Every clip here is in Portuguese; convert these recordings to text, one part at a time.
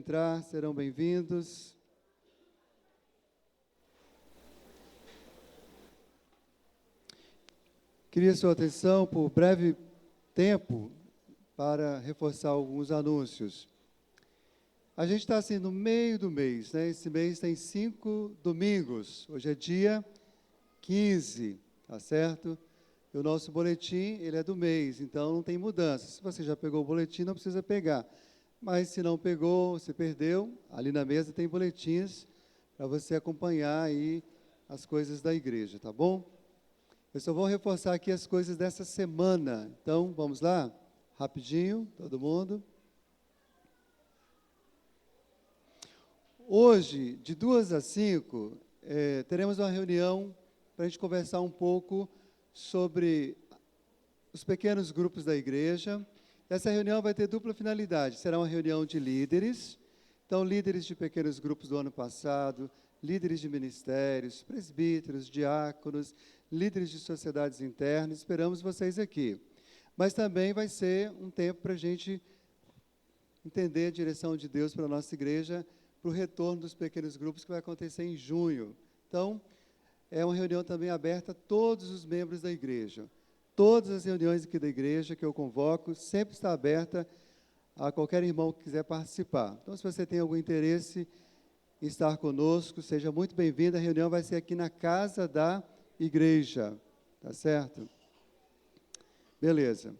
Entrar, serão bem-vindos. Queria sua atenção por breve tempo para reforçar alguns anúncios. A gente está assim no meio do mês, né? Esse mês tem 5 domingos. Hoje é dia 15, tá certo? E o nosso boletim, ele é do mês, então não tem mudança. Se você já pegou o boletim, não precisa pegar. Mas se não pegou, se perdeu, ali na mesa tem boletins para você acompanhar aí as coisas da igreja, tá bom? Eu só vou reforçar aqui as coisas dessa semana. Então, vamos lá? Rapidinho, todo mundo. Hoje, de 2 às 5, teremos uma reunião para a gente conversar um pouco sobre os pequenos grupos da igreja. Essa reunião vai ter dupla finalidade. Será uma reunião de líderes, então líderes de pequenos grupos do ano passado, líderes de ministérios, presbíteros, diáconos, líderes de sociedades internas. Esperamos vocês aqui. Mas também vai ser um tempo para a gente entender a direção de Deus para a nossa igreja, para o retorno dos pequenos grupos que vai acontecer em junho. Então, é uma reunião também aberta a todos os membros da igreja. Todas as reuniões aqui da igreja que eu convoco, sempre está aberta a qualquer irmão que quiser participar. Então, se você tem algum interesse em estar conosco, seja muito bem-vindo. A reunião vai ser aqui na casa da igreja, tá certo? Beleza.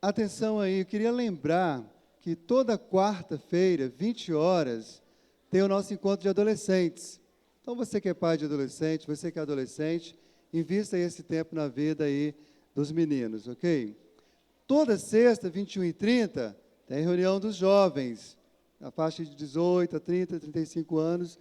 Atenção aí, eu queria lembrar que toda quarta-feira, 20 horas, tem o nosso encontro de adolescentes. Então, você que é pai de adolescente, você que é adolescente, invista esse tempo na vida aí dos meninos, ok? Toda sexta, 21h30, tem reunião dos jovens, na faixa de 18 a 30, 35 anos.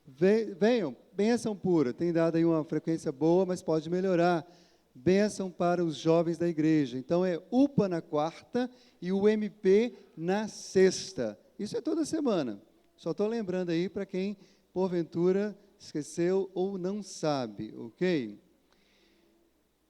Venham, bênção pura, tem dado aí uma frequência boa, mas pode melhorar. Bênção para os jovens da igreja. Então, é UPA na quarta e o MP na sexta. Isso é toda semana. Só estou lembrando aí para quem, porventura, esqueceu ou não sabe, ok?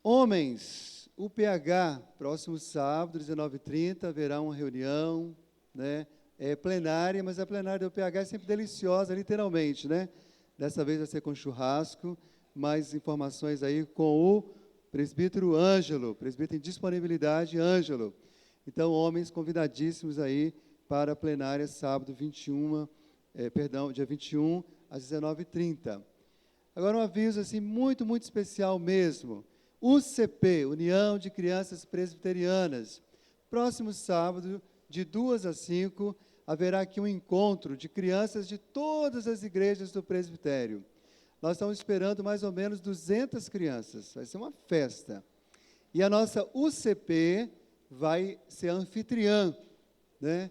Homens, o PH, próximo sábado, 19h30, haverá uma reunião, né? É plenária, mas a plenária do PH é sempre deliciosa, literalmente, né? Dessa vez vai ser com churrasco, mais informações aí com o presbítero Ângelo, presbítero em disponibilidade, Ângelo. Então, homens convidadíssimos aí para a plenária, sábado, dia 21, às 19h30. Agora, um aviso assim, muito, muito especial mesmo. UCP, União de Crianças Presbiterianas. Próximo sábado, de 2 às 5, haverá aqui um encontro de crianças de todas as igrejas do presbitério. Nós estamos esperando mais ou menos 200 crianças. Vai ser uma festa. E a nossa UCP vai ser anfitriã, né?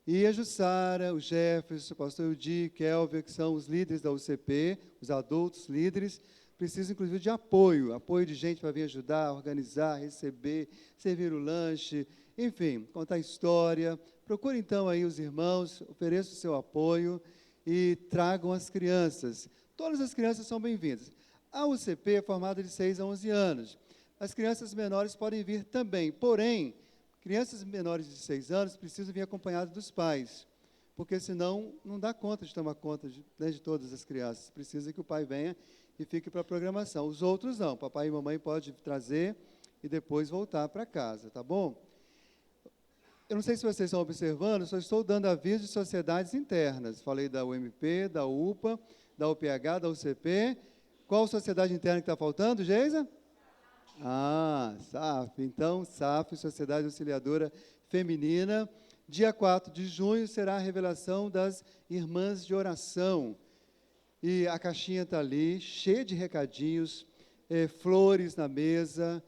E a Jussara, o Jefferson, o pastor Udi, Kelvin, que são os líderes da UCP, os adultos líderes, precisam, inclusive, de apoio de gente para vir ajudar, organizar, receber, servir o lanche, enfim, contar história. Procure, então, aí os irmãos, ofereça o seu apoio e tragam as crianças. Todas as crianças são bem-vindas. A UCP é formada de 6 a 11 anos. As crianças menores podem vir também, porém, crianças menores de 6 anos precisam vir acompanhadas dos pais, porque senão não dá conta de tomar conta de todas as crianças. Precisa que o pai venha e fique para a programação. Os outros não, papai e mamãe podem trazer e depois voltar para casa, tá bom? Eu não sei se vocês estão observando, só estou dando aviso de sociedades internas. Falei da UMP, da UPA, da UPH, da UCP. Qual sociedade interna que está faltando, Geisa? SAF. Então, SAF, Sociedade Auxiliadora Feminina. Dia 4 de junho será a revelação das irmãs de oração. E a caixinha está ali, cheia de recadinhos, flores na mesa.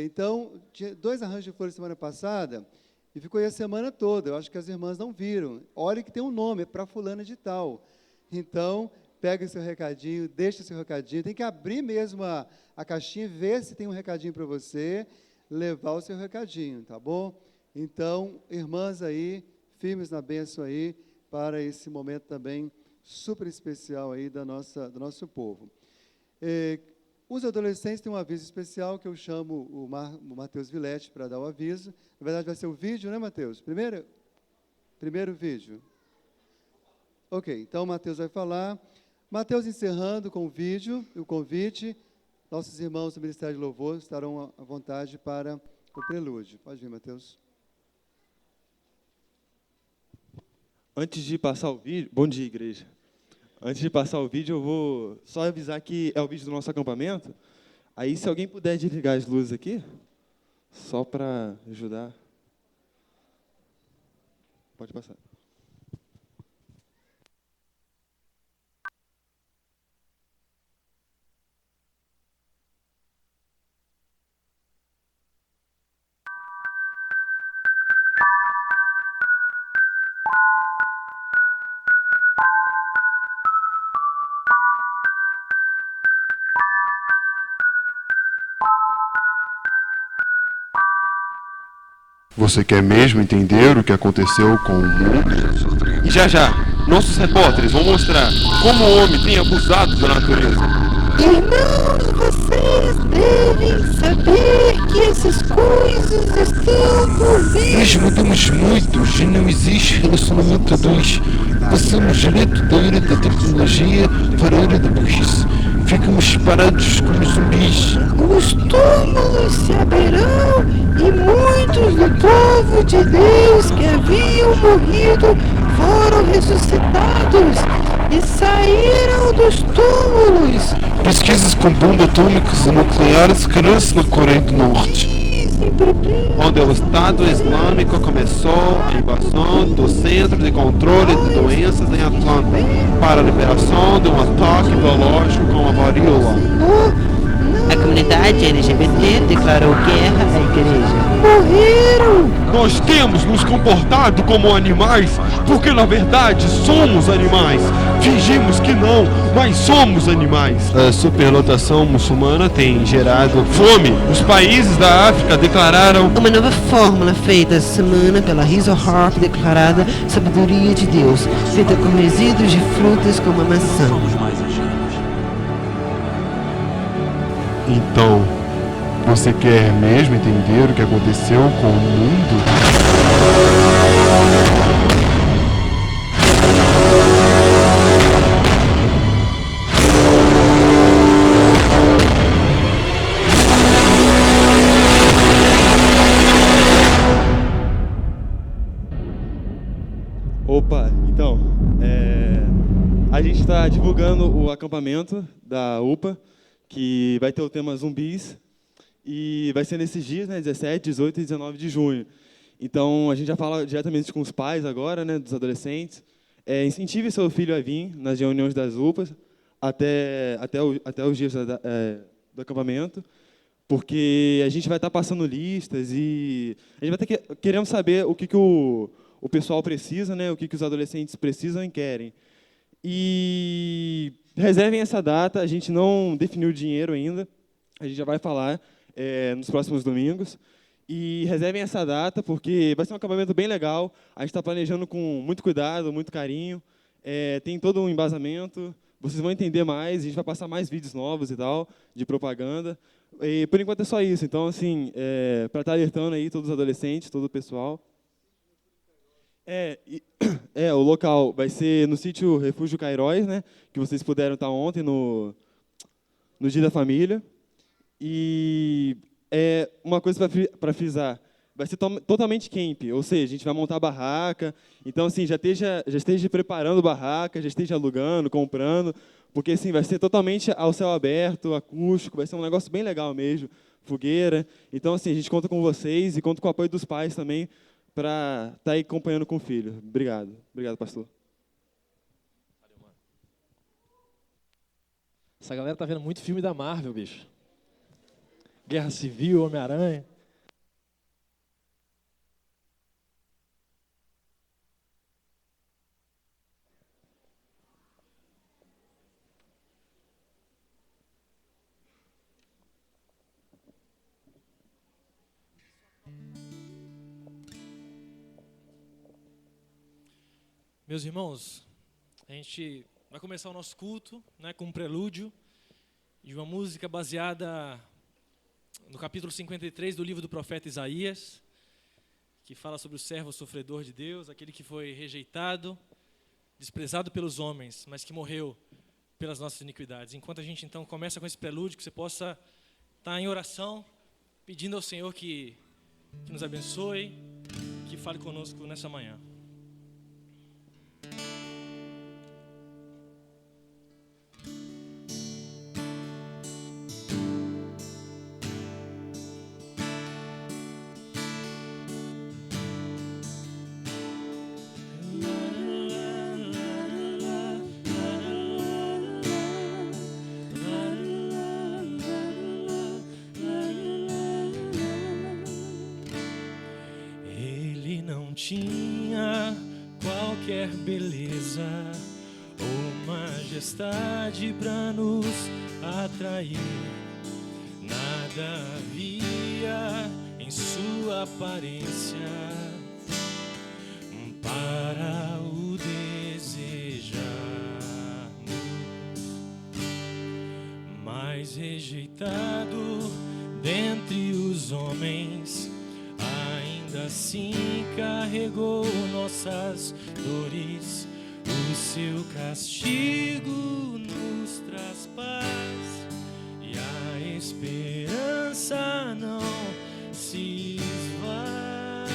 Então, tinha 2 arranjos de flores semana passada, e ficou aí a semana toda. Eu acho que as irmãs não viram. Olha que tem um nome, é para fulana de tal. Então, pega o seu recadinho, deixa o seu recadinho. Tem que abrir mesmo a caixinha, ver se tem um recadinho para você, levar o seu recadinho, tá bom? Então, irmãs aí, firmes na bênção aí, para esse momento também super especial aí do nosso povo. Os adolescentes têm um aviso especial que eu chamo o Matheus Villete para dar o aviso. Na verdade, vai ser o vídeo, né, Matheus? Primeiro, Primeiro vídeo. Ok, então o Mateus vai falar. Mateus encerrando com o vídeo, o convite. Nossos irmãos do Ministério de Louvor estarão à vontade para o prelúdio. Pode vir, Mateus. Antes de passar o vídeo... Bom dia, igreja. Antes de passar o vídeo, eu vou só avisar que é o vídeo do nosso acampamento. Aí, se alguém puder desligar as luzes aqui, só para ajudar. Pode passar. Você quer mesmo entender o que aconteceu com o mundo? E já já, nossos repórteres vão mostrar como o homem tem abusado da natureza. Irmãos, vocês devem saber que essas coisas estão por vir. Nós mudamos muito, já não existe relacionamento a dois. Passamos direto da era da tecnologia para a era da burrice. Ficamos parados como zumbis. Os túmulos se abrirão e muitos do povo de Deus que haviam morrido foram ressuscitados e saíram dos túmulos. Pesquisas com bombas atômicas e nucleares crescem na Coreia do Norte. Onde o Estado Islâmico começou a invasão do Centro de Controle de Doenças em Atlanta para a liberação de um ataque biológico com a varíola. A comunidade LGBT declarou guerra à igreja. Morreram! Nós temos nos comportado como animais, porque na verdade somos animais. Fingimos que não, mas somos animais. A superlotação muçulmana tem gerado fome. Os países da África declararam Uma nova fórmula feita essa semana pela Hazel Harp, declarada Sabedoria de Deus, feita com resíduos de frutas como a maçã. Então, você quer mesmo entender o que aconteceu com o mundo? Opa, então, a gente está divulgando o acampamento da UPA, que vai ter o tema zumbis, e vai ser nesses dias, né, 17, 18 e 19 de junho. Então, a gente já fala diretamente com os pais agora, né, dos adolescentes. Incentive seu filho a vir nas reuniões das UPAs até os dias do acampamento, porque a gente vai estar passando listas e a gente vai estar querendo saber o que o pessoal precisa, né, o que os adolescentes precisam e querem. E reservem essa data, a gente não definiu o dinheiro ainda, a gente já vai falar nos próximos domingos. E reservem essa data, porque vai ser um acampamento bem legal, a gente está planejando com muito cuidado, muito carinho, tem todo um embasamento, vocês vão entender mais, a gente vai passar mais vídeos novos e tal, de propaganda. E, por enquanto é só isso, então, assim, para estar alertando aí todos os adolescentes, todo o pessoal. O local vai ser no sítio Refúgio Cairóis, né, que vocês puderam estar ontem no Dia da Família. E uma coisa para frisar, vai ser totalmente camp, ou seja, a gente vai montar barraca, então assim, já esteja preparando barraca, já esteja alugando, comprando, porque assim, vai ser totalmente ao céu aberto, acústico, vai ser um negócio bem legal mesmo, fogueira. Então assim, a gente conta com vocês e conta com o apoio dos pais também, para estar aí acompanhando com o filho. Obrigado. Obrigado, pastor. Valeu, mano. Essa galera tá vendo muito filme da Marvel, bicho. Guerra Civil, Homem-Aranha. Meus irmãos, a gente vai começar o nosso culto, né, com um prelúdio de uma música baseada no capítulo 53 do livro do profeta Isaías, que fala sobre o servo sofredor de Deus, aquele que foi rejeitado, desprezado pelos homens, mas que morreu pelas nossas iniquidades. Enquanto a gente então começa com esse prelúdio, que você possa estar em oração, pedindo ao Senhor que nos abençoe, que fale conosco nessa manhã. Tinha qualquer beleza ou majestade para nos atrair. Nada havia em sua aparência para o desejarmos, mas rejeitado dentre os homens, ainda assim carregou nossas dores. O seu castigo nos traz paz e a esperança não se esvai.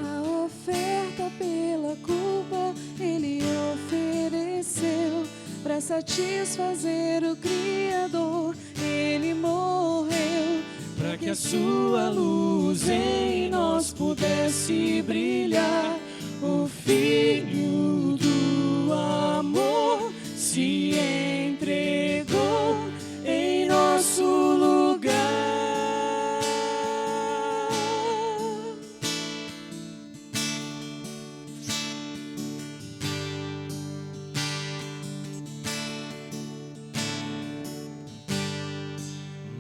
A oferta pela culpa Ele ofereceu para satisfazer o Criador. Ele morreu para que a sua luz em nós pudesse brilhar. O Filho do amor se entregou em nosso lugar.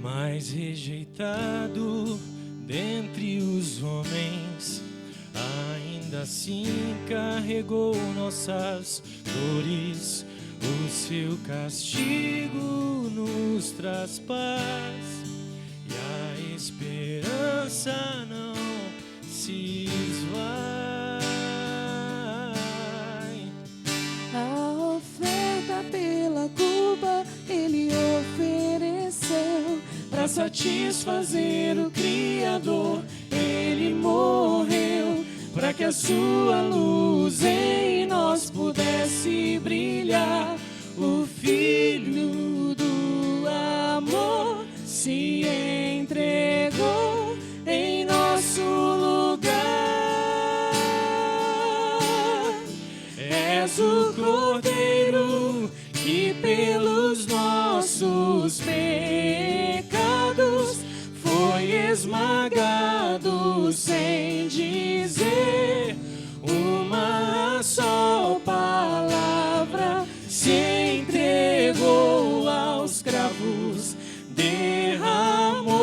Mas rejeitado dentre os homens, ainda assim carregou nossas dores. O seu castigo nos traz paz e a esperança não se esvai. A oferta pela culpa Ele ofereceu para satisfazer o Criador. Ele morreu para que a sua luz em nós pudesse brilhar. O Filho do amor se entregou em nosso lugar. És o Cordeiro que pelos nossos pecados foi esmagado sem dizer uma só palavra. Se entregou aos cravos, derramou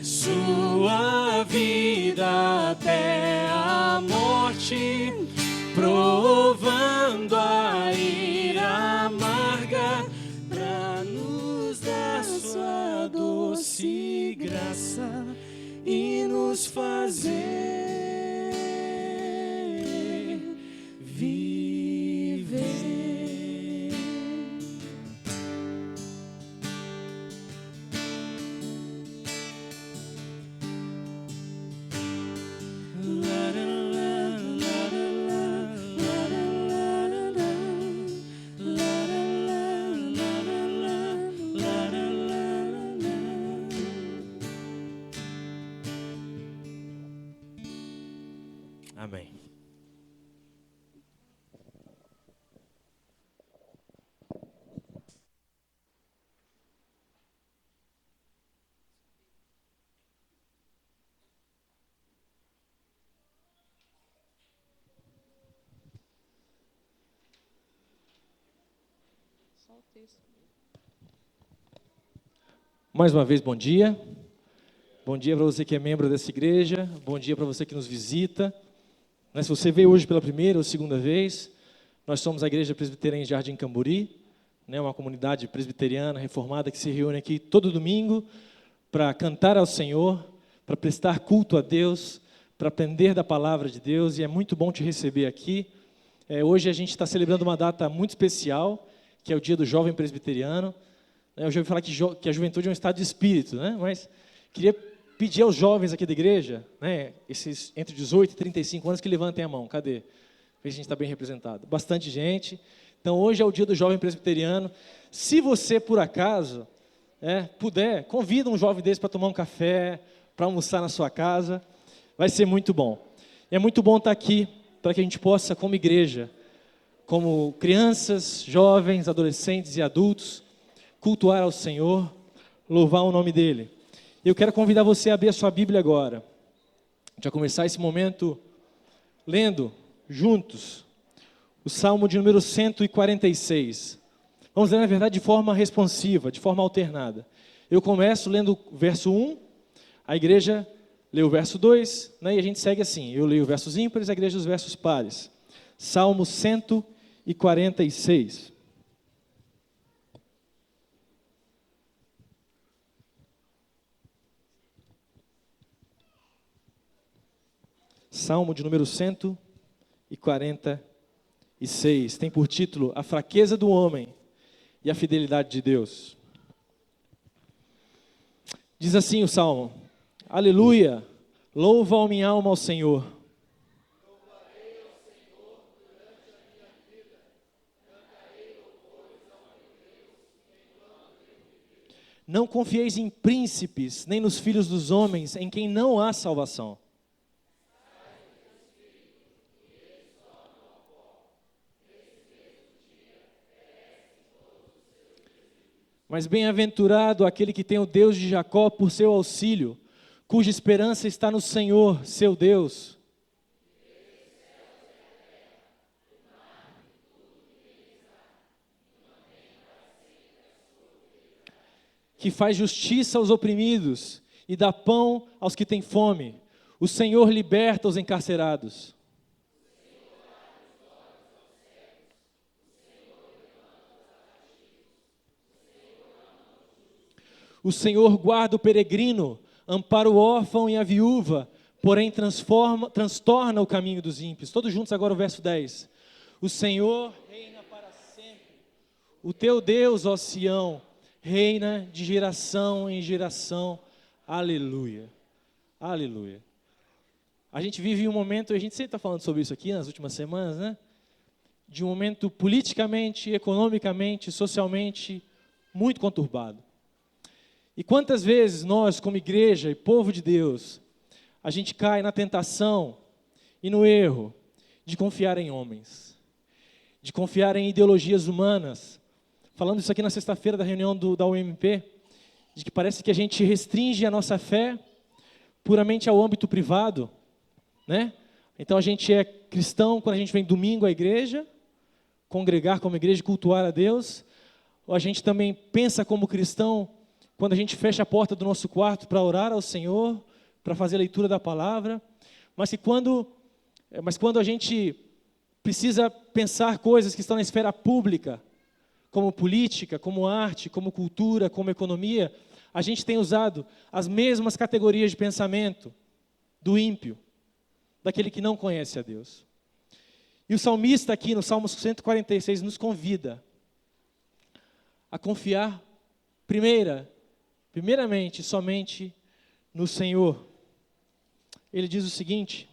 sua vida até a morte, provando a ira amarga para nos dar sua doce graça e nos fazer viver. Amém. Mais uma vez, bom dia. Bom dia para você que é membro dessa igreja. Bom dia para você que nos visita. Se você veio hoje pela primeira ou segunda vez, nós somos a Igreja Presbiteriana em Jardim Camburi, uma comunidade presbiteriana reformada que se reúne aqui todo domingo para cantar ao Senhor, para prestar culto a Deus, para aprender da palavra de Deus, e é muito bom te receber aqui. Hoje a gente está celebrando uma data muito especial, que é o Dia do Jovem Presbiteriano. Eu já ouvi falar que a juventude é um estado de espírito, né? Mas queria pedir aos jovens aqui da igreja, né, esses entre 18 e 35 anos, que levantem a mão. Cadê? Ver se a gente está bem representado. Bastante gente. Então, hoje é o Dia do Jovem Presbiteriano. Se você, por acaso, puder, convida um jovem desse para tomar um café, para almoçar na sua casa. Vai ser muito bom. É muito bom estar aqui para que a gente possa, como igreja, como crianças, jovens, adolescentes e adultos, cultuar ao Senhor, louvar o nome dEle. Eu quero convidar você a abrir a sua Bíblia agora. A gente vai começar esse momento lendo juntos o Salmo de número 146. Vamos ler, na verdade, de forma responsiva, de forma alternada. Eu começo lendo o verso 1, a igreja lê o verso 2, né, e a gente segue assim. Eu leio os versos ímpares, a igreja os versos pares. Salmo 146. Salmo de número 146. Tem por título A Fraqueza do Homem e a Fidelidade de Deus. Diz assim o Salmo: Aleluia, louva a minha alma ao Senhor. Louvarei ao Senhor durante a minha vida, cantarei louvores ao meu Deus, enquanto eu viver. Não confieis em príncipes, nem nos filhos dos homens, em quem não há salvação. Mas bem-aventurado aquele que tem o Deus de Jacó por seu auxílio, cuja esperança está no Senhor, seu Deus. Que faz justiça aos oprimidos e dá pão aos que têm fome. O Senhor liberta os encarcerados. O Senhor guarda o peregrino, ampara o órfão e a viúva, porém transtorna o caminho dos ímpios. Todos juntos agora o verso 10. O Senhor reina para sempre. O teu Deus, ó Sião, reina de geração em geração. Aleluia. Aleluia. A gente vive um momento, a gente sempre está falando sobre isso aqui nas últimas semanas, né? De um momento politicamente, economicamente, socialmente muito conturbado. E quantas vezes nós, como igreja e povo de Deus, a gente cai na tentação e no erro de confiar em homens, de confiar em ideologias humanas. Falando isso aqui na sexta-feira da reunião da UMP, de que parece que a gente restringe a nossa fé puramente ao âmbito privado, né? Então a gente é cristão quando a gente vem domingo à igreja, congregar como igreja, cultuar a Deus, ou a gente também pensa como cristão quando a gente fecha a porta do nosso quarto para orar ao Senhor, para fazer a leitura da palavra, mas quando a gente precisa pensar coisas que estão na esfera pública, como política, como arte, como cultura, como economia, a gente tem usado as mesmas categorias de pensamento do ímpio, daquele que não conhece a Deus. E o salmista aqui no Salmo 146 nos convida a confiar primeiramente, somente no Senhor. Ele diz o seguinte,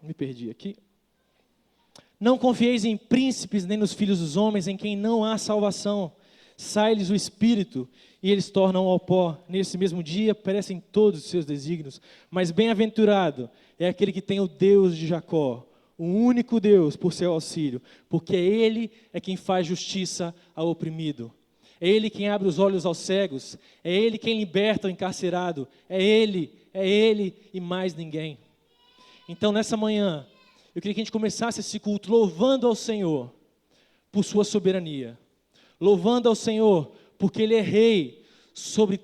me perdi aqui. Não confieis em príncipes nem nos filhos dos homens, em quem não há salvação. Sai-lhes o espírito e eles tornam ao pó. Nesse mesmo dia perecem todos os seus desígnios. Mas bem-aventurado é aquele que tem o Deus de Jacó, o único Deus por seu auxílio, porque Ele é quem faz justiça ao oprimido. É Ele quem abre os olhos aos cegos, é Ele quem liberta o encarcerado, é Ele e mais ninguém. Então, nessa manhã, eu queria que a gente começasse esse culto louvando ao Senhor por sua soberania, louvando ao Senhor porque Ele é Rei sobre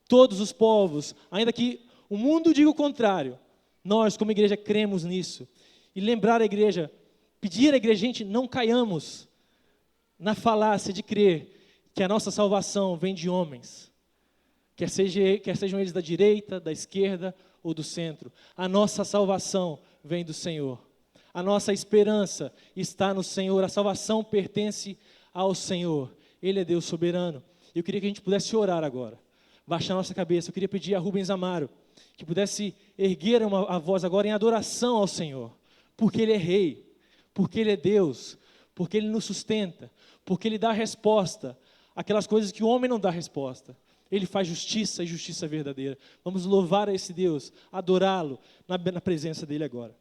todos os povos, ainda que o mundo diga o contrário, nós como igreja cremos nisso. E lembrar a igreja, pedir à igreja, gente, não caiamos na falácia de crer que a nossa salvação vem de homens, quer sejam eles da direita, da esquerda ou do centro. A nossa salvação vem do Senhor. A nossa esperança está no Senhor. A salvação pertence ao Senhor. Ele é Deus soberano. Eu queria que a gente pudesse orar agora, baixar a nossa cabeça. Eu queria pedir a Rubens Amaro que pudesse erguer a voz agora em adoração ao Senhor, porque Ele é Rei, porque Ele é Deus, porque Ele nos sustenta, porque Ele dá resposta àquelas coisas que o homem não dá resposta. Ele faz justiça e justiça verdadeira. Vamos louvar a esse Deus, adorá-lo na presença dEle agora.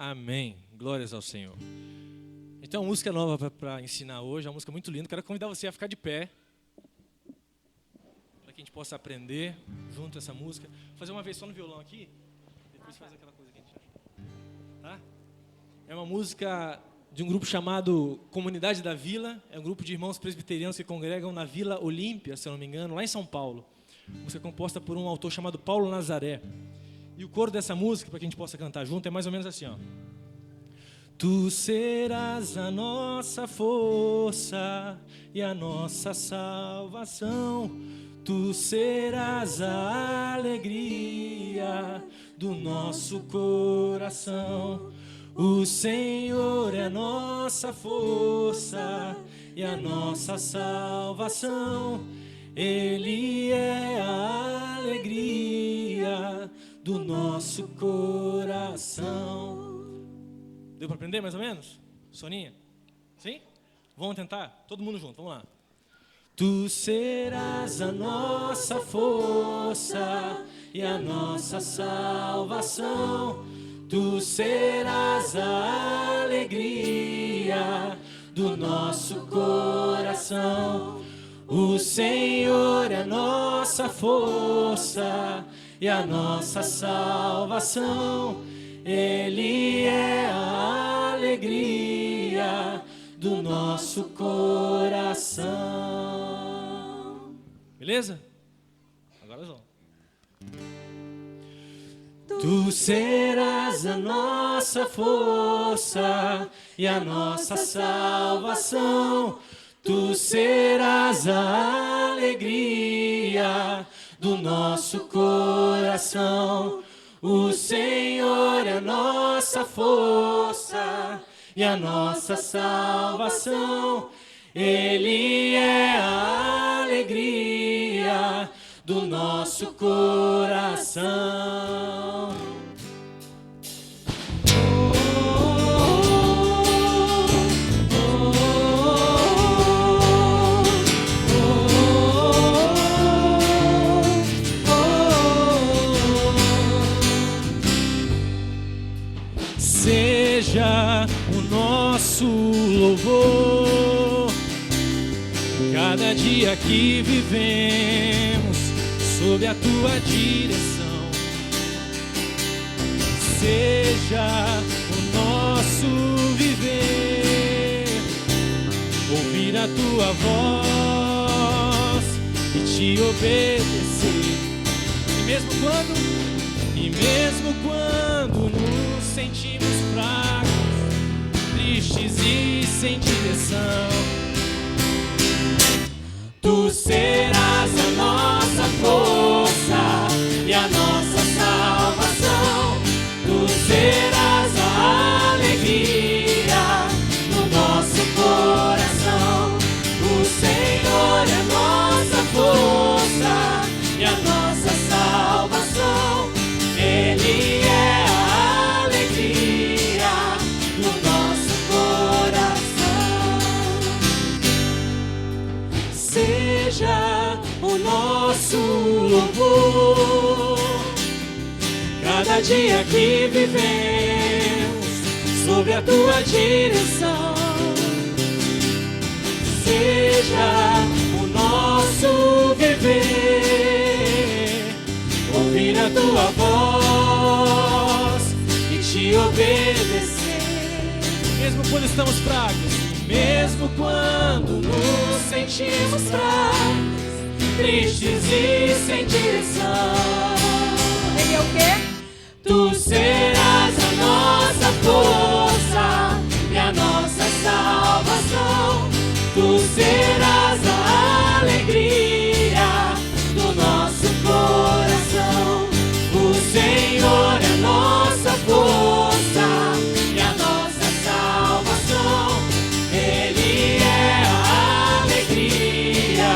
Amém. Glórias ao Senhor. Então, música nova para ensinar hoje, uma música muito linda. Quero convidar você a ficar de pé, para que a gente possa aprender junto essa música. Vou fazer uma vez só no violão aqui, depois faz aquela coisa que a gente acha. Tá? É uma música de um grupo chamado Comunidade da Vila. É um grupo de irmãos presbiterianos que congregam na Vila Olímpia, se eu não me engano, lá em São Paulo. Música composta por um autor chamado Paulo Nazaré. E o coro dessa música, para que a gente possa cantar junto, é mais ou menos assim, ó. Tu serás a nossa força e a nossa salvação. Tu serás a alegria do nosso coração. O Senhor é a nossa força e a nossa salvação. Ele é a alegria do nosso coração. Deu para aprender mais ou menos? Soninha? Sim? Vamos tentar? Todo mundo junto, vamos lá. Tu serás a nossa força e a nossa salvação. Tu serás a alegria do nosso coração. O Senhor é a nossa força e a nossa salvação. Ele é a alegria do nosso coração. Beleza? Agora nós vamos. Tu serás a nossa força e a nossa salvação. Tu serás a alegria do nosso coração. O Senhor é a nossa força e a nossa salvação. Ele é a alegria do nosso coração. Seja o nosso louvor, cada dia que vivemos sob a tua direção. Seja o nosso viver, ouvir a tua voz e te obedecer. E mesmo quando nos sentimos fracos, tristes e sem direção, tu serás a nossa força e a nossa salvação. Tu serás a alegria no nosso coração. O Senhor é a nossa força e a nossa salvação. Ele é a alegria no nosso coração. Seja o nosso louvor cada dia que vivemos sob a tua direção. Seja o nosso viver, ouvir a tua voz e te obedecer. Mesmo quando estamos fracos, mesmo quando nos sentimos fracos, tristes e sem direção. Ele é o quê? Tu serás a nossa força e a nossa salvação. Tu serás a alegria do nosso coração. O Senhor é a nossa força e a nossa salvação. Ele é a alegria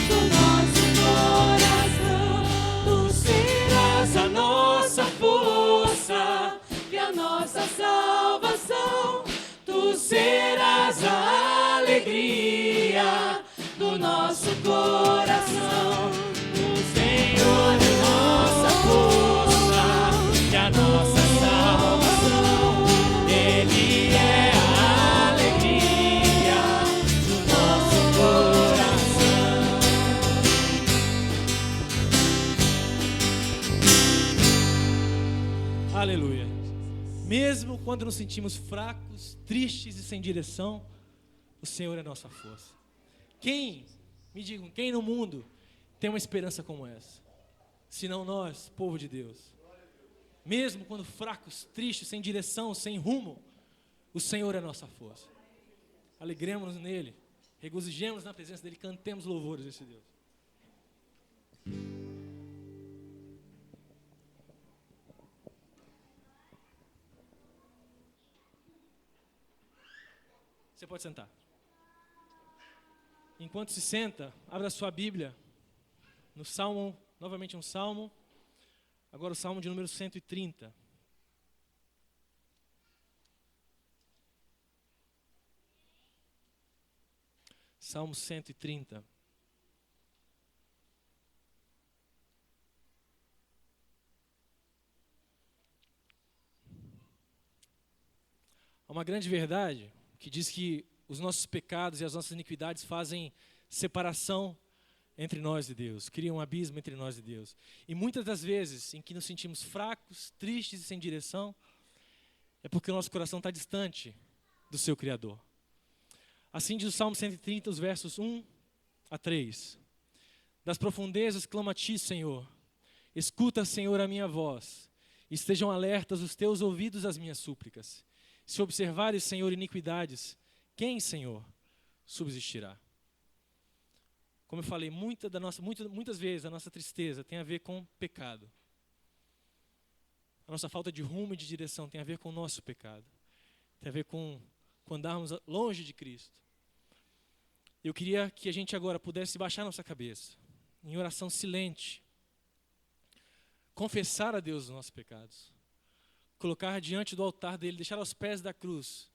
do nosso coração. Tu serás a nossa força e a nossa salvação. Tu serás a alegria do nosso coração. O Senhor é nossa força e a nossa salvação. Ele é a alegria do nosso coração. Aleluia. Mesmo quando nos sentimos fracos, tristes e sem direção, o Senhor é nossa força. Quem, me digam, quem no mundo tem uma esperança como essa? Senão nós, povo de Deus. Mesmo quando fracos, tristes, sem direção, sem rumo, o Senhor é nossa força. Alegremos-nos nele, regozijemos na presença dele, cantemos louvores a esse Deus. Você pode sentar. Enquanto se senta, abra a sua Bíblia no Salmo, novamente um Salmo, agora o Salmo de número 130. Salmo 130. Há uma grande verdade que diz que os nossos pecados e as nossas iniquidades fazem separação entre nós e Deus, criam um abismo entre nós e Deus. E muitas das vezes em que nos sentimos fracos, tristes e sem direção, é porque o nosso coração está distante do seu Criador. Assim diz o Salmo 130, os versos 1 a 3. Das profundezas clamo a ti, Senhor. Escuta, Senhor, a minha voz. Estejam alertas os teus ouvidos às minhas súplicas. Se observares, Senhor, iniquidades, quem, Senhor, subsistirá? Como eu falei, muitas vezes a nossa tristeza tem a ver com pecado. A nossa falta de rumo e de direção tem a ver com o nosso pecado. Tem a ver com andarmos longe de Cristo. Eu queria que a gente agora pudesse baixar nossa cabeça, em oração silente, confessar a Deus os nossos pecados, colocar diante do altar dele, deixar aos pés da cruz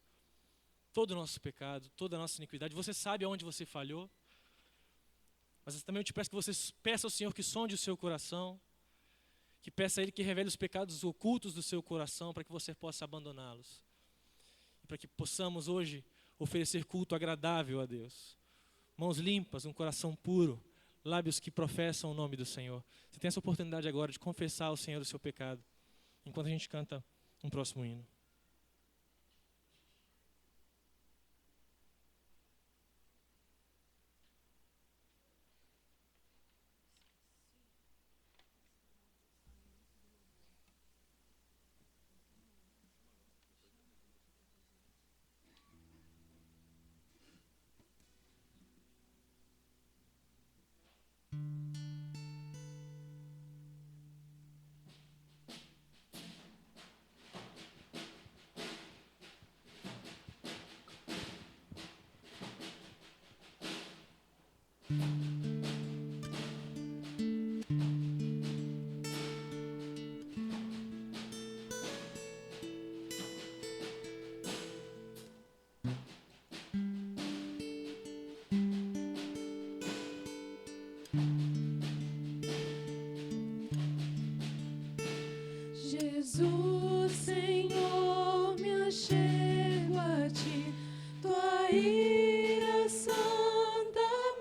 todo o nosso pecado, toda a nossa iniquidade. Você sabe aonde você falhou, mas também eu te peço que você peça ao Senhor que sonde o seu coração, que peça a Ele que revele os pecados ocultos do seu coração, para que você possa abandoná-los, para que possamos hoje oferecer culto agradável a Deus. Mãos limpas, um coração puro, lábios que professam o nome do Senhor. Você tem essa oportunidade agora de confessar ao Senhor o seu pecado, enquanto a gente canta um próximo hino.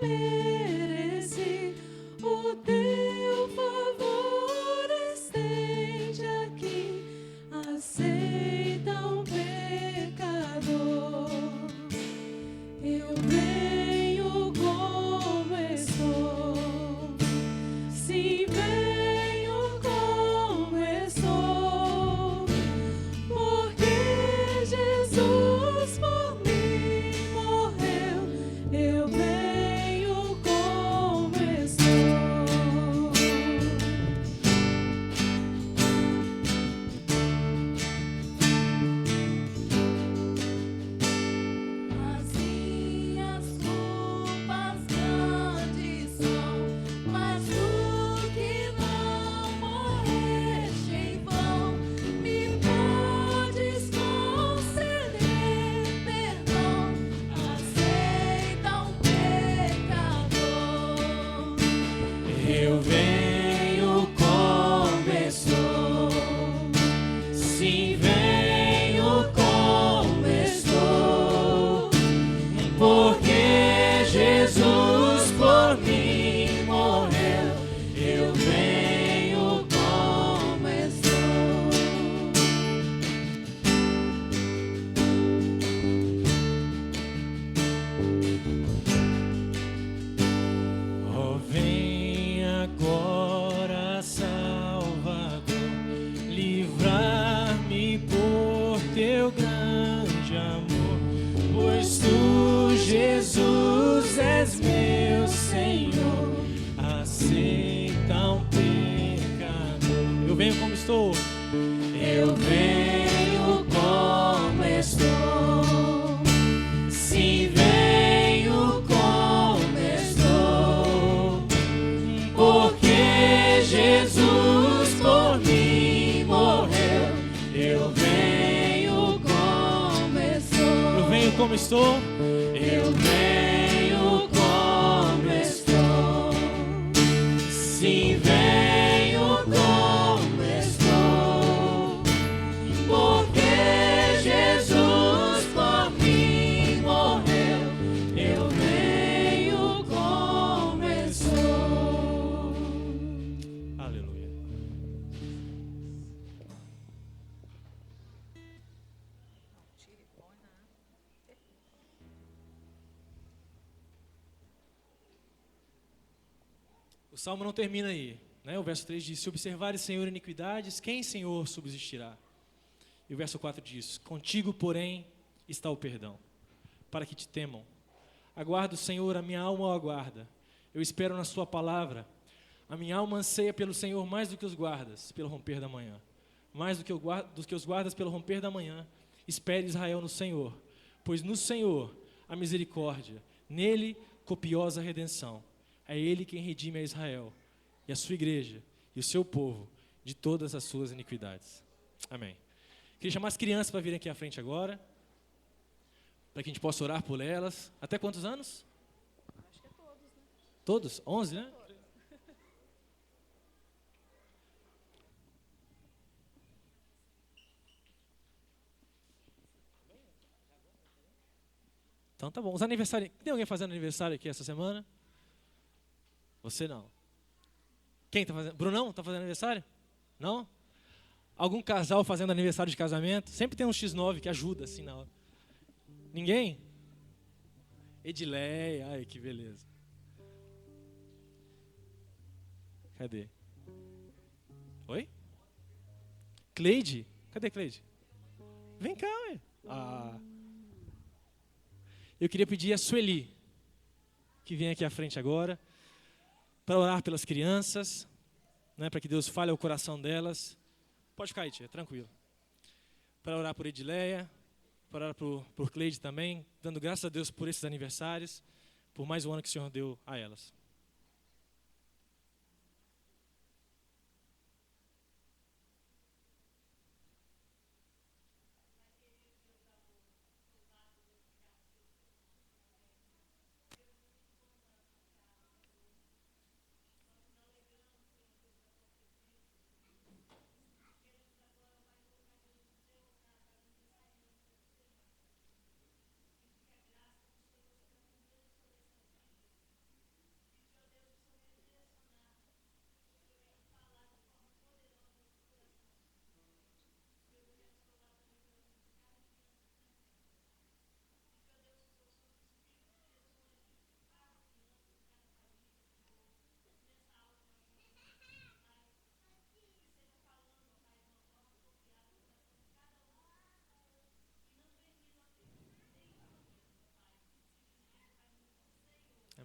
mereci. O teu favor estende aqui, aceita um pecador. Eu venho como estou, sim, venho como estou, porque Jesus por mim morreu. Eu venho como estou. As minhas culpas grandes são, mas tu que não morreste em vão, me podes conceder perdão. Aceita um pecador. Eu venho como estou, sim, venho como estou, porque Jesus por mim morreu. Eu venho como estou. Oh, vem agora, Salvador, livrar-me por teu grande amor, pois tu, Jesus, és meu Senhor. Aceita um pecador. Eu venho como estou. Eu venho como estou, sim, venho como estou, porque Jesus por mim morreu. Eu venho como estou. Eu venho como estou. Eu venho como estou, sim, venho como estou, porque Jesus por mim morreu. Eu venho como estou. Aleluia. O salmo não termina aí, né? O verso 3 diz: se observares, Senhor, iniquidades, quem, Senhor, subsistirá? E o verso 4 diz: contigo, porém, está o perdão, para que te temam. Aguardo, Senhor, a minha alma o aguarda. Eu espero na sua palavra. A minha alma anseia pelo Senhor mais do que os guardas, pelo romper da manhã. Mais do que os guardas pelo romper da manhã. Espere, Israel, no Senhor, pois no Senhor a misericórdia, nele copiosa redenção. É Ele quem redime a Israel e a sua igreja e o seu povo de todas as suas iniquidades. Amém. Queria chamar as crianças para virem aqui à frente agora, para que a gente possa orar por elas. Até quantos anos? Acho que é todos, né? Todos? 11, né? Então tá bom. Os aniversários. Tem alguém fazendo aniversário aqui essa semana? Você não. Quem está fazendo? Brunão está fazendo aniversário? Não? Algum casal fazendo aniversário de casamento? Sempre tem um X9 que ajuda assim na hora. Ninguém? Edileia, ai que beleza. Cadê? Oi? Cleide? Cadê Cleide? Vem cá, ué. Ah. Eu queria pedir a Sueli, que vem aqui à frente agora, para orar pelas crianças, né, para que Deus fale ao coração delas. Pode ficar aí, tia, tranquilo. Para orar por Edileia, para orar por Cleide também, dando graças a Deus por esses aniversários, por mais um ano que o Senhor deu a elas.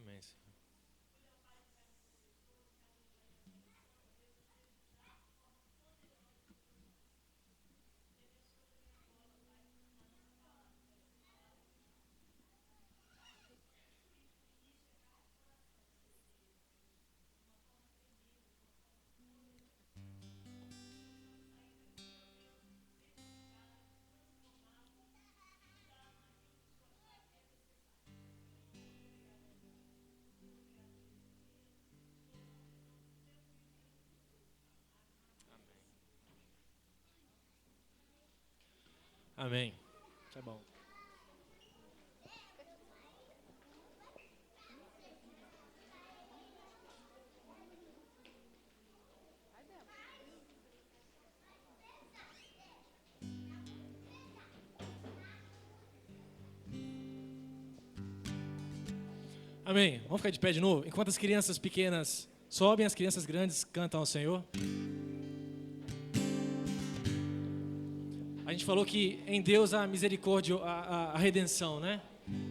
Amém, Senhor. Amém. Tá bom. Amém. Vamos ficar de pé de novo? Enquanto as crianças pequenas sobem, as crianças grandes cantam ao Senhor. A gente falou que em Deus há misericórdia, a redenção, né?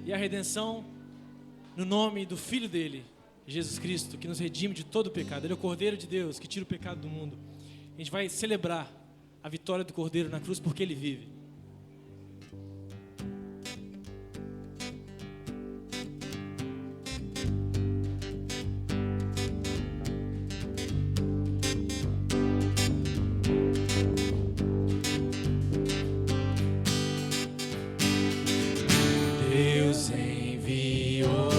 E a redenção no nome do Filho dele, Jesus Cristo, que nos redime de todo o pecado. Ele é o Cordeiro de Deus, que tira o pecado do mundo. A gente vai celebrar a vitória do Cordeiro na cruz porque ele vive. Deus enviou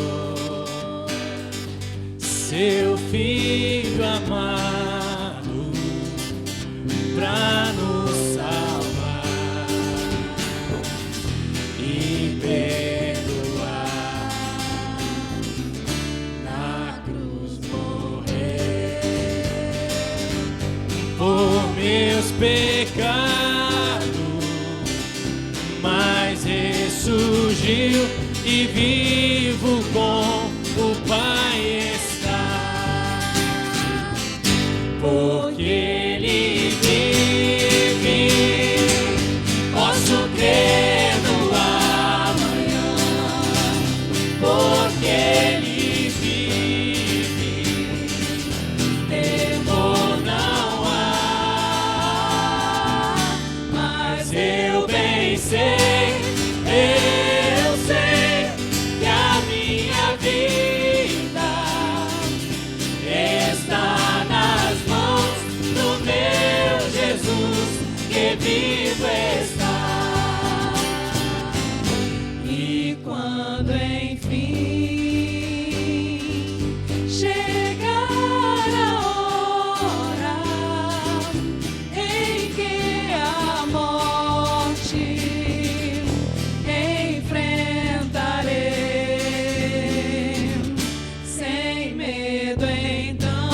seu Filho amado pra nos salvar e perdoar. Na cruz morrer por meus pecados, mas ressurgiu e vivo com o Pai está, porque Ele vive, posso crer no amanhã, porque Ele vive, temor não há, mas eu bem sei. Vivo está, e quando enfim chegar a hora em que a morte enfrentarei, sem medo então,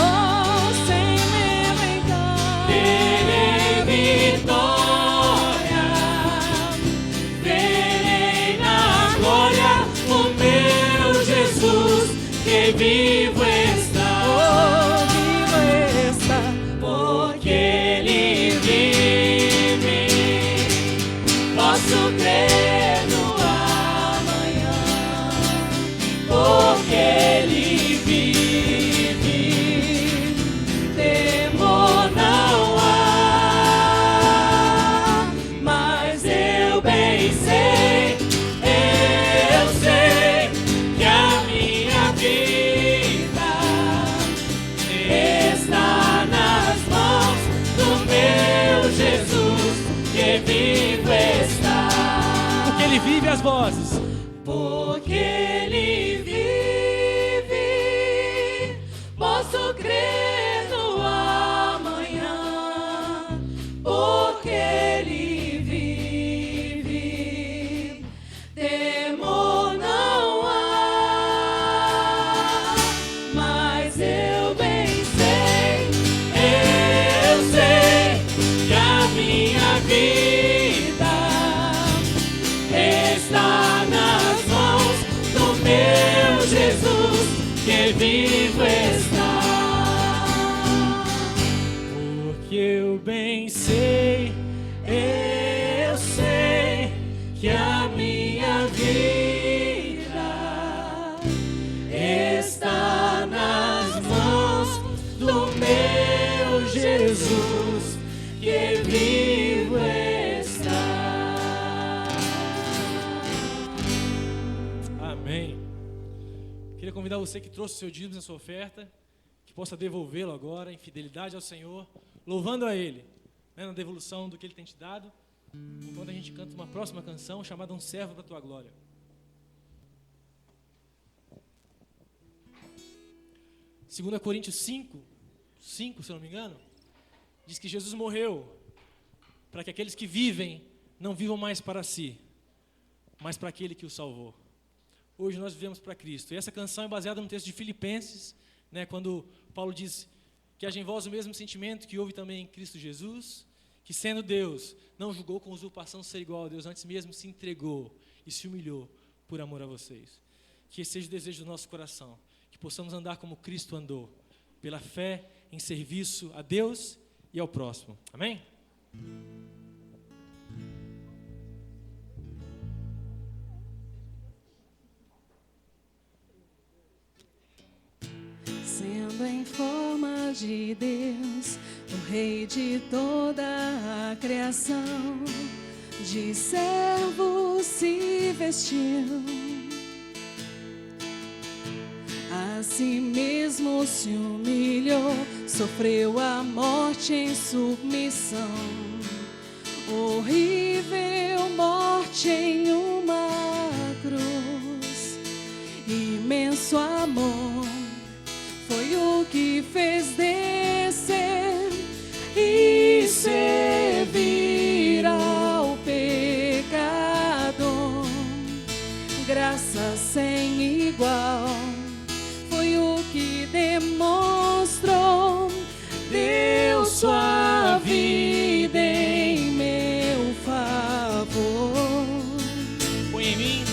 terei vitória. Vivo está, porque Ele vive, posso crer no amanhã, porque Ele vive, temor não há, mas eu bem sei, eu sei que a minha vida está nas mãos do meu Jesus, que vivo está. Porque Ele vive as vozes. Porque Ele vive, posso crer no amanhã. Porque Ele vive, temor não há, mas eu bem sei, eu sei que a minha vida está nas mãos do meu Jesus, que vivo está. Porque eu bem sei, eu sei que a minha vida Jesus, que vivo está. Amém. Queria convidar você que trouxe o seu dízimo na sua oferta, que possa devolvê-lo agora em fidelidade ao Senhor, louvando a Ele, né, na devolução do que Ele tem te dado, enquanto a gente canta uma próxima canção chamada Um Servo da Tua Glória. 2 Coríntios 5, se eu não me engano, diz que Jesus morreu para que aqueles que vivem não vivam mais para si, mas para aquele que o salvou. Hoje nós vivemos para Cristo. E essa canção é baseada no texto de Filipenses, né, quando Paulo diz que haja em vós o mesmo sentimento que houve também em Cristo Jesus, que sendo Deus, não julgou com usurpação ser igual a Deus, antes mesmo se entregou e se humilhou por amor a vocês. Que esse seja o desejo do nosso coração, que possamos andar como Cristo andou, pela fé em serviço a Deus e ao próximo. Amém? Sendo em forma de Deus, o Rei de toda a criação, de servo se vestiu, a si mesmo se humilhou, sofreu a morte em submissão, horrível morte em uma cruz, imenso amor foi o que fez descer e servir ao pecador. Graça sem igual foi o que demonstrou. Deu sua vida em meu favor. Põe em mim.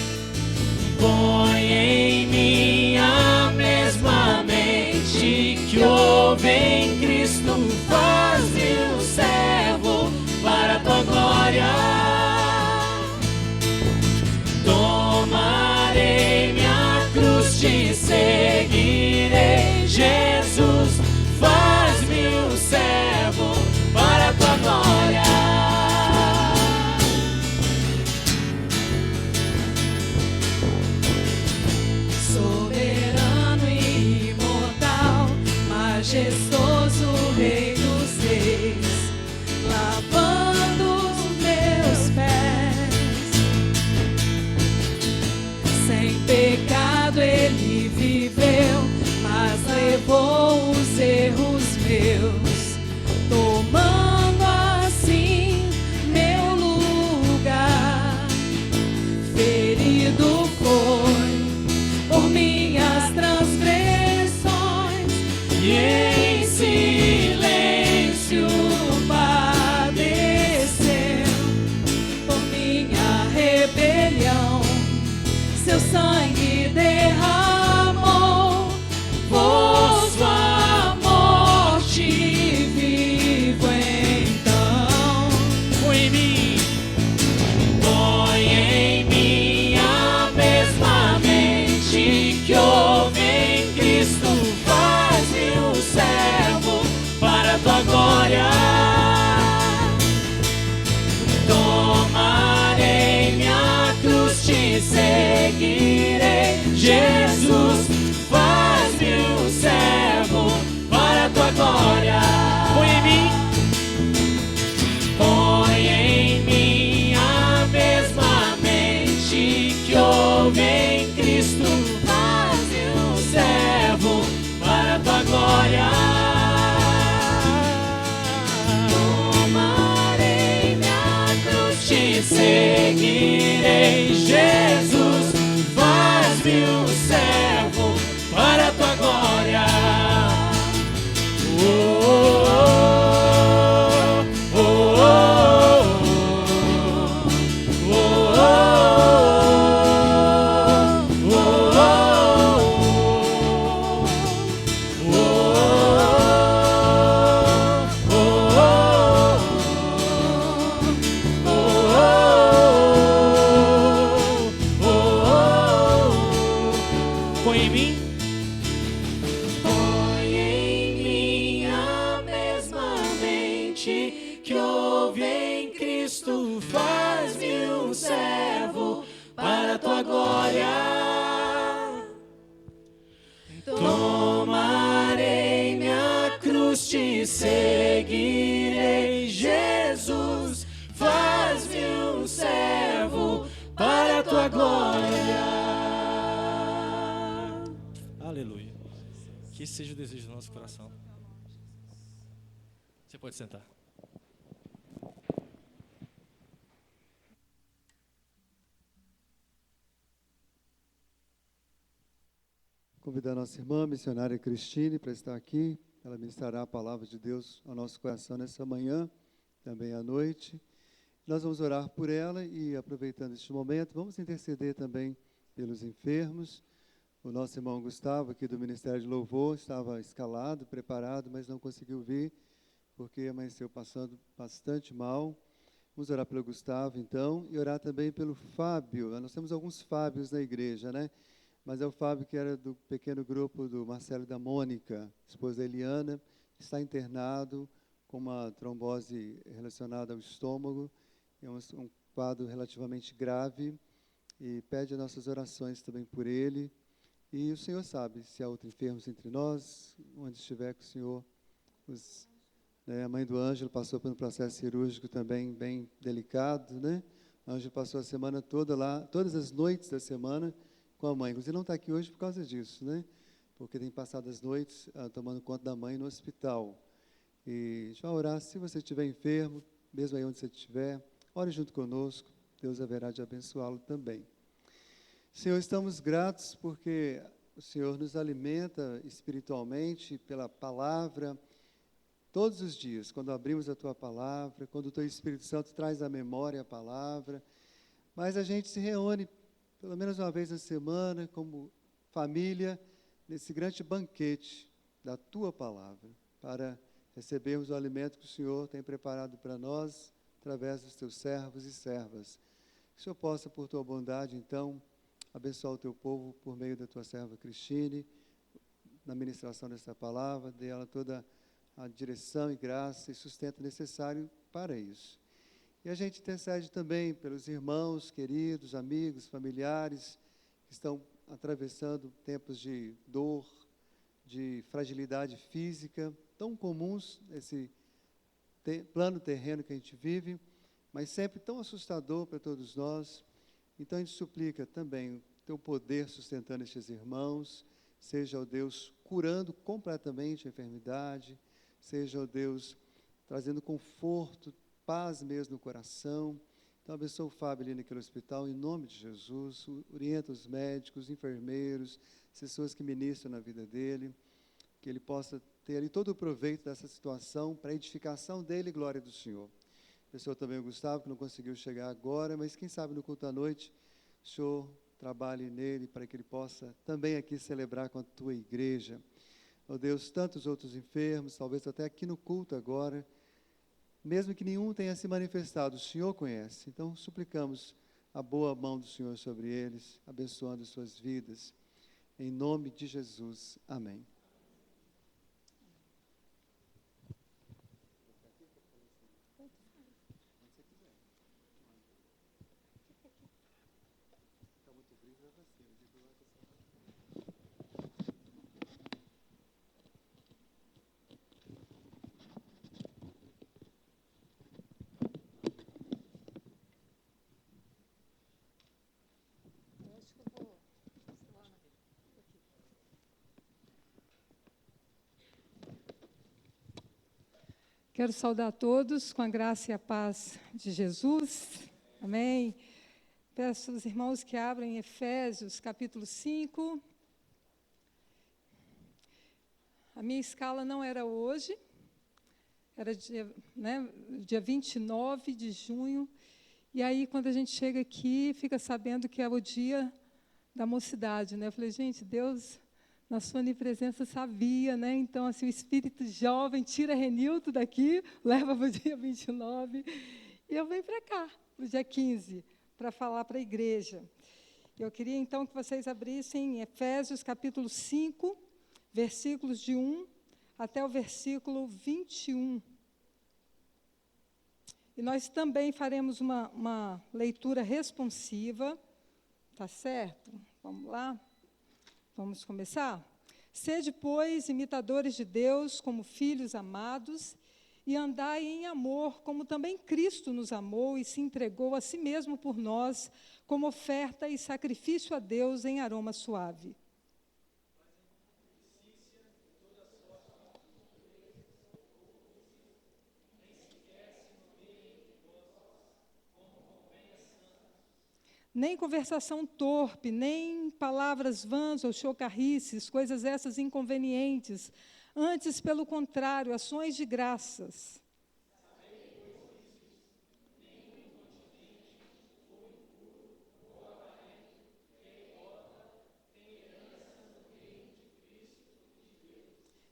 Põe em mim a mesma mente que houve em Cristo. Faz-me um servo para a tua glória. Tomarei minha cruz, te seguirei. Jesus, faz-me um servo para a tua glória. Soberano e imortal, majestoso Rei dos Reis, lavando os meus pés. Sem pecado ele viveu, mas levou os erros meus, tomando assim meu lugar. Ferido foi por minhas transgressões e em silêncio padeceu por minha rebelião. Seu sangue derramou, por sua morte vivo então. Põe em mim. Põe em mim a mesma mente que houve em Cristo. Faz-me um servo para a tua glória. Tomarei minha cruz, te seguirei. Jesus, faz-me um servo para a tua glória. Põe em mim. Põe em mim a mesma mente que houve em Cristo. Faz-me um servo para a tua glória. Tomarei minha cruz, te seguirei. Jesus, faz-me um servo para a tua glória. Cristo, faz-me um servo para a tua glória. Tomarei minha cruz, te seguirei. Jesus, faz-me um servo para a tua glória. Aleluia. Que esse seja o desejo do nosso coração. Você pode sentar. Convidar a nossa irmã, missionária Cristine, para estar aqui. Ela ministrará a palavra de Deus ao nosso coração nessa manhã, também à noite. Nós vamos orar por ela e, aproveitando este momento, vamos interceder também pelos enfermos. O nosso irmão Gustavo, aqui do Ministério de Louvor, estava escalado, preparado, mas não conseguiu vir, porque amanheceu passando bastante mal. Vamos orar pelo Gustavo, então, e orar também pelo Fábio. Nós temos alguns Fábios na igreja, né? Mas é o Fábio que era do pequeno grupo do Marcelo e da Mônica, esposa da Eliana, está internado com uma trombose relacionada ao estômago. É um quadro relativamente grave e pede as nossas orações também por ele. E o Senhor sabe se há outros enfermos entre nós, onde estiver que o Senhor... A mãe do Ângelo passou por um processo cirúrgico também bem delicado, né? O Ângelo passou a semana toda lá, todas as noites da semana, com a mãe. Inclusive não está aqui hoje por causa disso, né? Porque tem passado as noites tomando conta da mãe no hospital. E a gente vai orar, se você estiver enfermo, mesmo aí onde você estiver, ore junto conosco, Deus haverá de abençoá-lo também. Senhor, estamos gratos porque o Senhor nos alimenta espiritualmente pela palavra todos os dias, quando abrimos a Tua palavra, quando o Teu Espírito Santo traz à memória a palavra, mas a gente se reúne pelo menos uma vez na semana, como família, nesse grande banquete da Tua palavra, para recebermos o alimento que o Senhor tem preparado para nós, através dos Teus servos e servas. Que o Senhor possa, por Tua bondade, então, abençoar o Teu povo por meio da Tua serva Cristine, na ministração dessa palavra, dê ela toda a direção e graça e sustento necessário para isso. E a gente intercede também pelos irmãos, queridos, amigos, familiares, que estão atravessando tempos de dor, de fragilidade física, tão comuns nesse plano terreno que a gente vive, mas sempre tão assustador para todos nós. Então a gente suplica também o Teu poder sustentando estes irmãos, seja o Deus curando completamente a enfermidade, seja o Deus trazendo conforto, paz mesmo no coração. Então, abençoa o Fábio ali naquele hospital, em nome de Jesus. Orienta os médicos, enfermeiros, pessoas que ministram na vida dele, que ele possa ter ali todo o proveito dessa situação para a edificação dele e glória do Senhor. Abençoa também o Gustavo, que não conseguiu chegar agora, mas quem sabe no culto à noite, o Senhor trabalhe nele para que ele possa também aqui celebrar com a Tua igreja. Ó Deus, tantos outros enfermos, talvez até aqui no culto agora, mesmo que nenhum tenha se manifestado, o Senhor conhece. Então, suplicamos a boa mão do Senhor sobre eles, abençoando suas vidas. Em nome de Jesus. Amém. Quero saudar a todos com a graça e a paz de Jesus. Amém. Peço aos irmãos que abram Efésios, capítulo 5. A minha escala não era hoje, era dia 29 de junho. E aí, quando a gente chega aqui, fica sabendo que é o dia da mocidade, né? Eu falei, gente, Deus, na sua onipresença, sabia, né? Então, assim, o espírito jovem tira Renildo daqui, leva para o dia 29, e eu venho para cá, para o dia 15, para falar para a igreja. Eu queria, então, que vocês abrissem Efésios, capítulo 5, versículos de 1 até o versículo 21. E nós também faremos uma leitura responsiva, tá certo? Vamos lá? Vamos começar? Sede, pois, imitadores de Deus como filhos amados, e andai em amor, como também Cristo nos amou e se entregou a si mesmo por nós, como oferta e sacrifício a Deus em aroma suave. Nem conversação torpe, nem palavras vãs ou chocarrices, coisas essas inconvenientes. Antes, pelo contrário, ações de graças.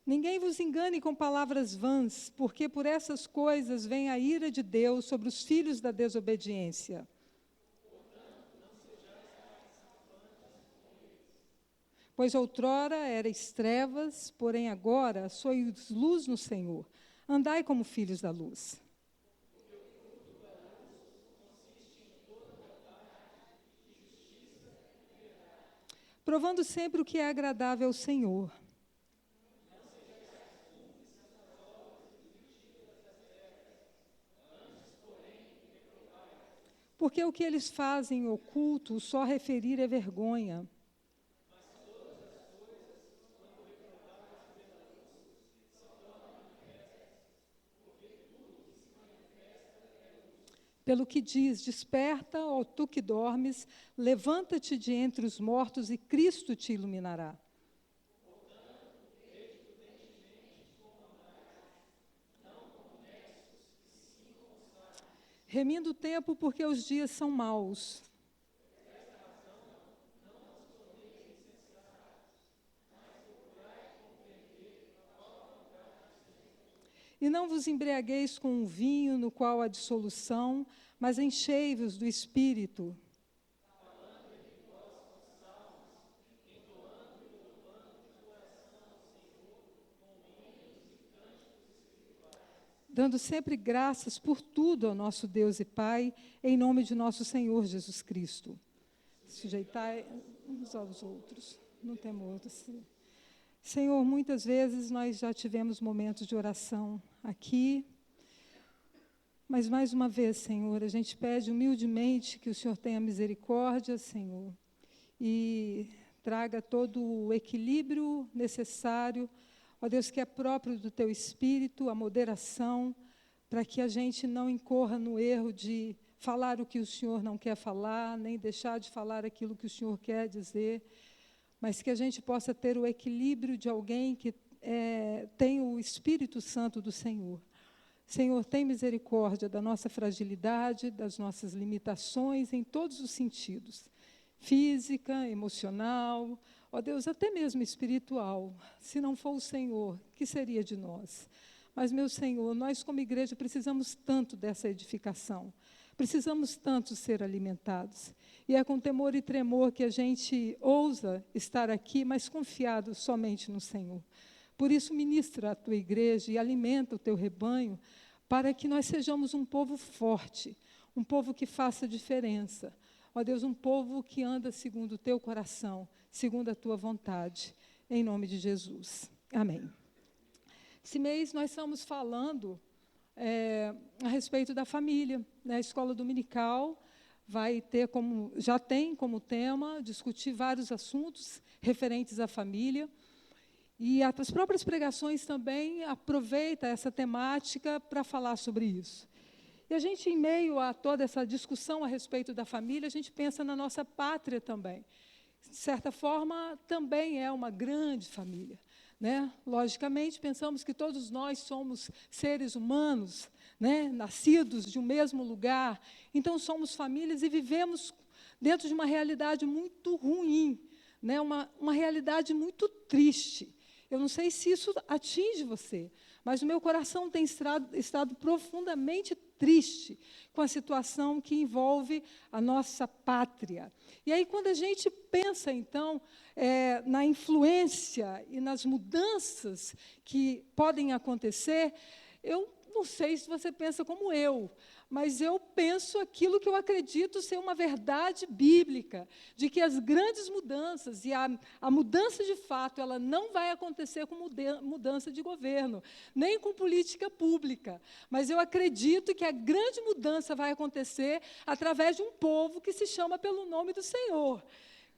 Ninguém vos engane com palavras vãs, porque por essas coisas vem a ira de Deus sobre os filhos da desobediência. Pois outrora erais trevas, porém agora sois luz no Senhor. Andai como filhos da luz. Provando sempre o que é agradável ao Senhor. Porque o que eles fazem oculto, só referir é vergonha. Pelo que diz, desperta, ó tu que dormes, levanta-te de entre os mortos e Cristo te iluminará. Remindo o tempo, porque os dias são maus. E não vos embriagueis com o vinho, no qual há dissolução, mas enchei-vos do Espírito. Dando sempre graças por tudo ao nosso Deus e Pai, em nome de nosso Senhor Jesus Cristo. Sujeitai uns aos outros, no temor do Senhor. Senhor, muitas vezes nós já tivemos momentos de oração aqui, mas mais uma vez, Senhor, a gente pede humildemente que o Senhor tenha misericórdia, Senhor, e traga todo o equilíbrio necessário, ó Deus, que é próprio do Teu Espírito, a moderação, para que a gente não incorra no erro de falar o que o Senhor não quer falar, nem deixar de falar aquilo que o Senhor quer dizer, mas que a gente possa ter o equilíbrio de alguém que tem o Espírito Santo do Senhor. Senhor, tem misericórdia da nossa fragilidade, das nossas limitações em todos os sentidos, física, emocional, ó Deus, até mesmo espiritual. Se não for o Senhor, que seria de nós? Mas, meu Senhor, nós como igreja precisamos tanto dessa edificação, precisamos tanto ser alimentados. E é com temor e tremor que a gente ousa estar aqui, mas confiado somente no Senhor. Por isso, ministra a tua igreja e alimenta o teu rebanho, para que nós sejamos um povo forte, um povo que faça diferença. Ó Deus, um povo que anda segundo o teu coração, segundo a tua vontade, em nome de Jesus. Amém. Esse mês nós estamos falando a respeito da família, né? A escola dominical vai ter já tem como tema discutir vários assuntos referentes à família. E as próprias pregações também aproveitam essa temática para falar sobre isso. E a gente, em meio a toda essa discussão a respeito da família, a gente pensa na nossa pátria também. De certa forma, também é uma grande família, né? Logicamente, pensamos que todos nós somos seres humanos, né? Nascidos de um mesmo lugar. Então, somos famílias e vivemos dentro de uma realidade muito ruim, né? Uma realidade muito triste. Eu não sei se isso atinge você, mas o meu coração tem estado profundamente triste com a situação que envolve a nossa pátria. E aí, quando a gente pensa, então, na influência e nas mudanças que podem acontecer, eu não sei se você pensa como eu, mas eu penso aquilo que eu acredito ser uma verdade bíblica, de que as grandes mudanças, e a mudança de fato, ela não vai acontecer com mudança de governo, nem com política pública, mas eu acredito que a grande mudança vai acontecer através de um povo que se chama pelo nome do Senhor.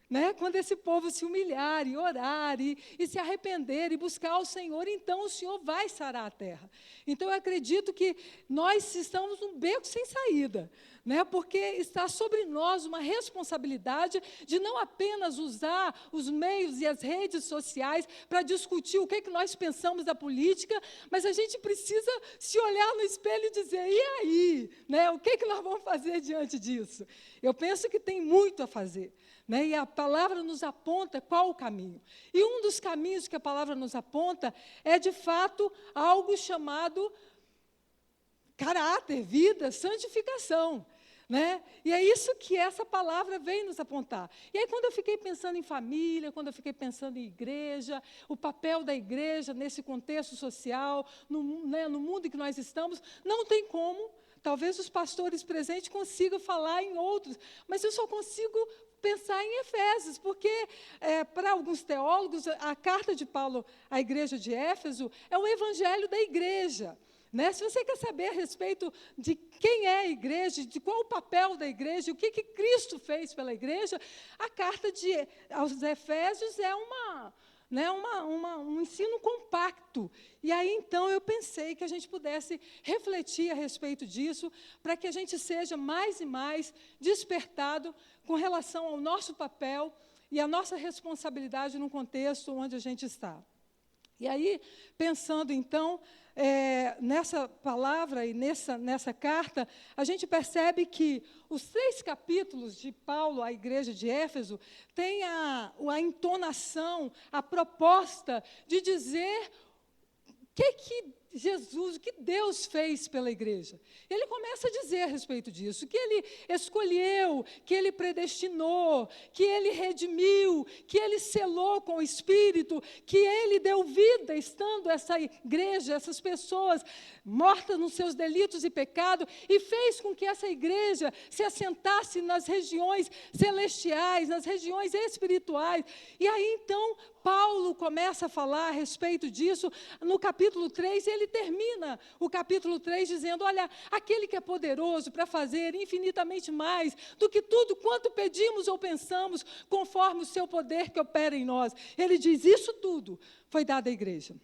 Né? Quando esse povo se humilhar e orar e se arrepender e buscar o Senhor, então o Senhor vai sarar a terra. Então eu acredito que nós estamos num beco sem saída, né? Porque está sobre nós uma responsabilidade de não apenas usar os meios e as redes sociais para discutir o que é que nós pensamos da política, mas a gente precisa se olhar no espelho e dizer, e aí? Né? O que é que nós vamos fazer diante disso? Eu penso que tem muito a fazer. Né? E a palavra nos aponta qual o caminho. E um dos caminhos que a palavra nos aponta é, de fato, algo chamado caráter, vida, santificação. Né? E é isso que essa palavra vem nos apontar. E aí, quando eu fiquei pensando em família, quando eu fiquei pensando em igreja, o papel da igreja nesse contexto social, no mundo em que nós estamos, não tem como. Talvez os pastores presentes consigam falar em outros, mas eu só consigo pensar em Efésios, porque, para alguns teólogos, a carta de Paulo à igreja de Éfeso é o evangelho da igreja. Né? Se você quer saber a respeito de quem é a igreja, de qual o papel da igreja, o que Cristo fez pela igreja, a carta aos Efésios é um ensino compacto. E aí, então, eu pensei que a gente pudesse refletir a respeito disso, para que a gente seja mais e mais despertado com relação ao nosso papel e à nossa responsabilidade no contexto onde a gente está. E aí, pensando, então, nessa palavra e nessa carta, a gente percebe que os 3 capítulos de Paulo à igreja de Éfeso têm a entonação, a proposta de dizer o que Jesus, o que Deus fez pela igreja. Ele começa a dizer a respeito disso, que Ele escolheu, que Ele predestinou, que Ele redimiu, que Ele selou com o Espírito, que Ele deu vida, estando essa igreja, essas pessoas mortas nos seus delitos e pecados, e fez com que essa igreja se assentasse nas regiões celestiais, nas regiões espirituais. E aí, então, Paulo começa a falar a respeito disso. No capítulo 3, ele termina o capítulo 3 dizendo, olha, aquele que é poderoso para fazer infinitamente mais do que tudo quanto pedimos ou pensamos, conforme o seu poder que opera em nós. Ele diz, isso tudo foi dado à igreja.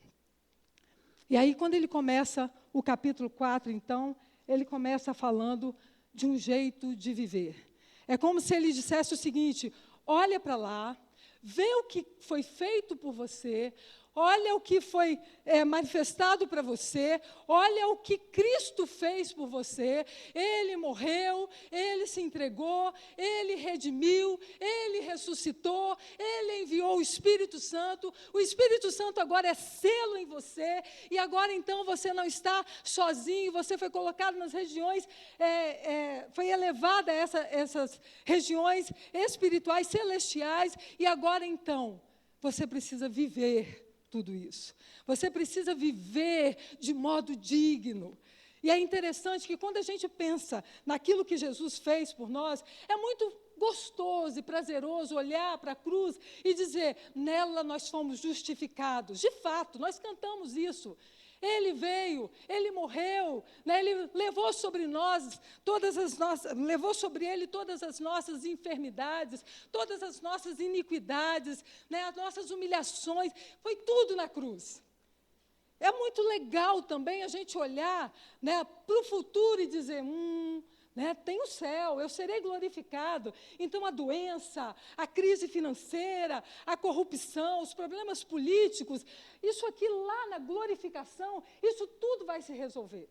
E aí, quando ele começa o capítulo 4, então, ele começa falando de um jeito de viver. É como se ele dissesse o seguinte, olha para lá, vê o que foi feito por você, olha o que foi manifestado para você, olha o que Cristo fez por você. Ele morreu, Ele se entregou, Ele redimiu, Ele ressuscitou, Ele enviou o Espírito Santo agora é selo em você, e agora então você não está sozinho, você foi colocado nas regiões, foi elevado a essas regiões espirituais, celestiais, e agora então você precisa viver tudo isso. Você precisa viver de modo digno. E é interessante que quando a gente pensa naquilo que Jesus fez por nós, é muito gostoso e prazeroso olhar para a cruz e dizer, nela nós fomos justificados. De fato, nós cantamos isso. Ele veio, Ele morreu, né? Ele levou sobre nós levou sobre Ele todas as nossas enfermidades, todas as nossas iniquidades, né? As nossas humilhações, foi tudo na cruz. É muito legal também a gente olhar, né, para o futuro e dizer, né, tem o céu, eu serei glorificado. Então, a doença, a crise financeira, a corrupção, os problemas políticos, isso aqui lá na glorificação, isso tudo vai se resolver.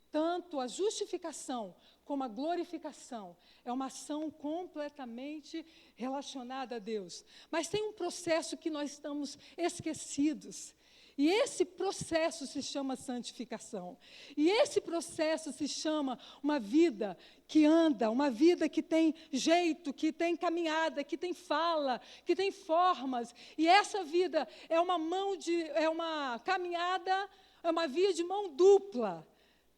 Tanto a justificação como a glorificação é uma ação completamente relacionada a Deus. Mas tem um processo que nós estamos esquecidos. E esse processo se chama santificação. E esse processo se chama uma vida que anda, uma vida que tem jeito, que tem caminhada, que tem fala, que tem formas. E essa vida é uma caminhada, é uma via de mão dupla.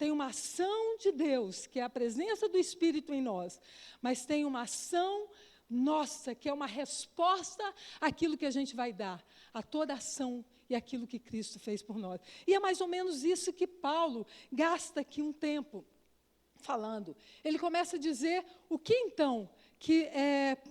Tem uma ação de Deus, que é a presença do Espírito em nós, mas tem uma ação nossa, que é uma resposta àquilo que a gente vai dar, a toda ação e aquilo que Cristo fez por nós. E é mais ou menos isso que Paulo gasta aqui um tempo falando. Ele começa a dizer o que então que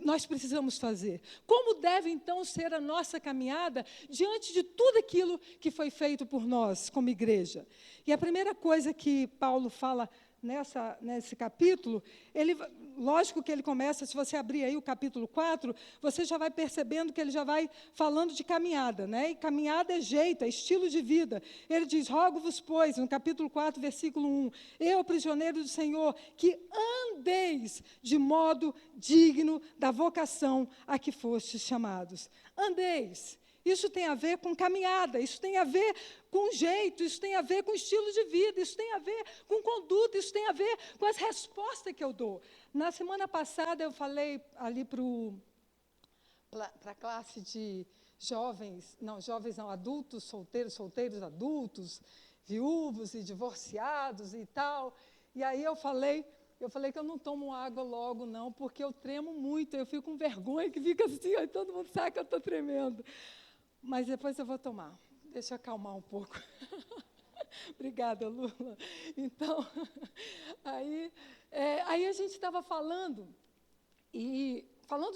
nós precisamos fazer. Como deve então ser a nossa caminhada diante de tudo aquilo que foi feito por nós como igreja. E a primeira coisa que Paulo fala nesse capítulo, lógico que ele começa, se você abrir aí o capítulo 4, você já vai percebendo que ele já vai falando de caminhada, né? E caminhada é jeito, é estilo de vida. Ele diz, rogo-vos, pois, no capítulo 4, versículo 1, eu, prisioneiro do Senhor, que andeis de modo digno da vocação a que fostes chamados. Andeis. Isso tem a ver com caminhada, isso tem a ver com jeito, isso tem a ver com estilo de vida, isso tem a ver com conduta, isso tem a ver com as respostas que eu dou. Na semana passada eu falei ali para a classe de adultos, solteiros adultos, viúvos e divorciados e tal. E aí eu falei que eu não tomo água logo, não, porque eu tremo muito, eu fico com vergonha, que fica assim, aí todo mundo sabe que eu estou tremendo. Mas depois eu vou tomar. Deixa eu acalmar um pouco. Obrigada, Lula. Então, aí a gente estava falando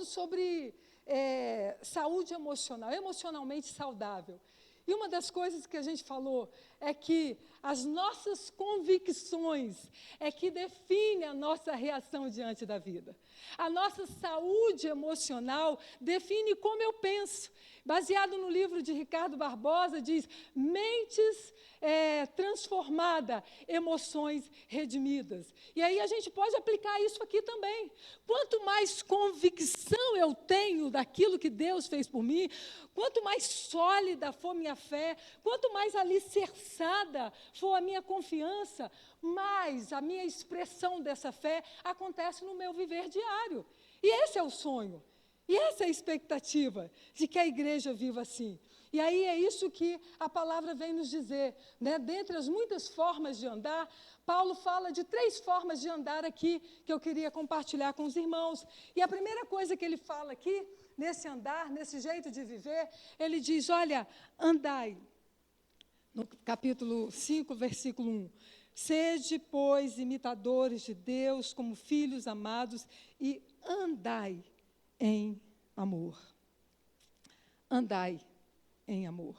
sobre saúde emocional, emocionalmente saudável. E uma das coisas que a gente falou é que as nossas convicções é que define a nossa reação diante da vida. A nossa saúde emocional define como eu penso. Baseado no livro de Ricardo Barbosa, diz, mentes transformadas, emoções redimidas. E aí a gente pode aplicar isso aqui também. Quanto mais convicção eu tenho daquilo que Deus fez por mim, quanto mais sólida for minha fé, quanto mais alicerçada for a minha confiança, mais a minha expressão dessa fé acontece no meu viver diário. E esse é o sonho. E essa é a expectativa de que a igreja viva assim. E aí é isso que a palavra vem nos dizer, né? Dentre as muitas formas de andar, Paulo fala de 3 formas de andar aqui, que eu queria compartilhar com os irmãos. E a primeira coisa que ele fala aqui, nesse andar, nesse jeito de viver, ele diz, olha, andai. No capítulo 5, versículo 1. Sede, pois, imitadores de Deus, como filhos amados, e andai em amor. Andai em amor.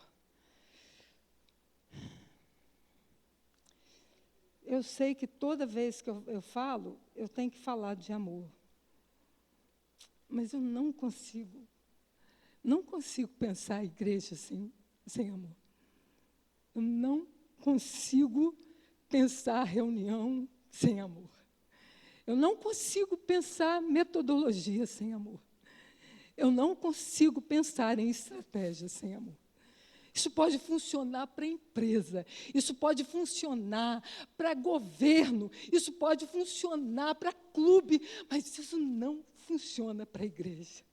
Eu sei que toda vez que eu falo, eu tenho que falar de amor. Mas eu não consigo pensar a igreja assim, sem amor. Eu não consigo pensar reunião sem amor. Eu não consigo pensar metodologia sem amor. Eu não consigo pensar em estratégia sem amor. Isso pode funcionar para a empresa, isso pode funcionar para governo, isso pode funcionar para clube, mas isso não funciona para a igreja.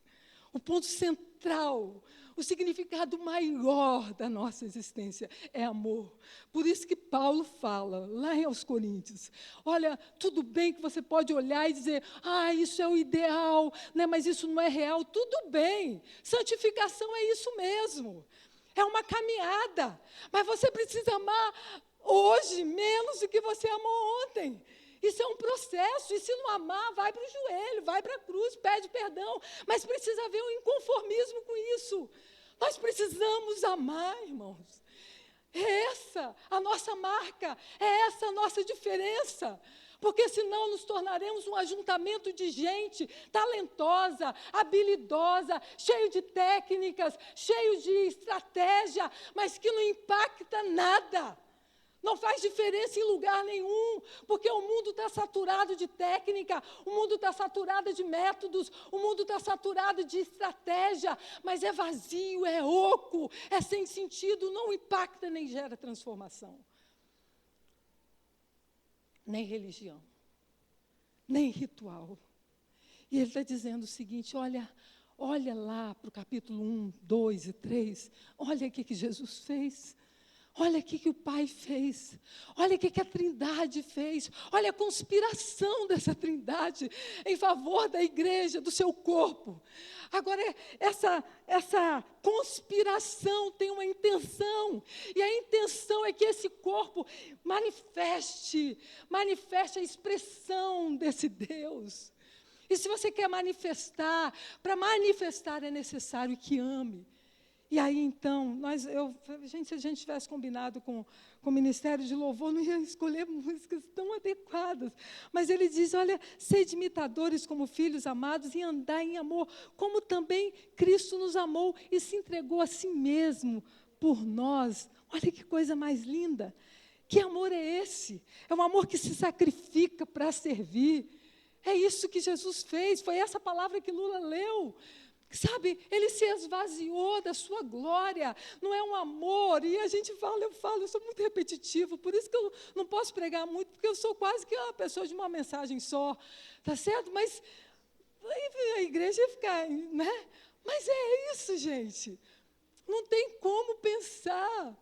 O ponto central, o significado maior da nossa existência é amor. Por isso que Paulo fala, lá aos Coríntios, olha, tudo bem que você pode olhar e dizer, isso é o ideal, né, mas isso não é real, tudo bem, santificação é isso mesmo, é uma caminhada, mas você precisa amar hoje menos do que você amou ontem. Isso é um processo, e se não amar, vai para o joelho, vai para a cruz, pede perdão, mas precisa haver um inconformismo com isso. Nós precisamos amar, irmãos. É essa a nossa marca, é essa a nossa diferença. Porque senão nos tornaremos um ajuntamento de gente talentosa, habilidosa, cheio de técnicas, cheio de estratégia, mas que não impacta nada. Não faz diferença em lugar nenhum, porque o mundo está saturado de técnica, o mundo está saturado de métodos, o mundo está saturado de estratégia, mas é vazio, é oco, é sem sentido, não impacta nem gera transformação. Nem religião, nem ritual. E ele está dizendo o seguinte, olha lá para o capítulo 1, 2 e 3, olha o que Jesus fez. Olha o que o Pai fez, olha o que a Trindade fez, olha a conspiração dessa Trindade em favor da igreja, do seu corpo. Agora, essa conspiração tem uma intenção, e a intenção é que esse corpo manifeste a expressão desse Deus. E se você quer manifestar, para manifestar é necessário que ame. E aí, então, se a gente tivesse combinado com o Ministério de Louvor, não ia escolher músicas tão adequadas. Mas ele diz, olha, sede imitadores como filhos amados e andai em amor, como também Cristo nos amou e se entregou a si mesmo por nós. Olha que coisa mais linda. Que amor é esse? É um amor que se sacrifica para servir. É isso que Jesus fez, foi essa palavra que Lula leu. Sabe, ele se esvaziou da sua glória, não é um amor, e a gente fala, eu sou muito repetitivo, por isso que eu não posso pregar muito, porque eu sou quase que uma pessoa de uma mensagem só, tá certo? Mas a igreja ia ficar, né? Mas é isso, gente, não tem como pensar,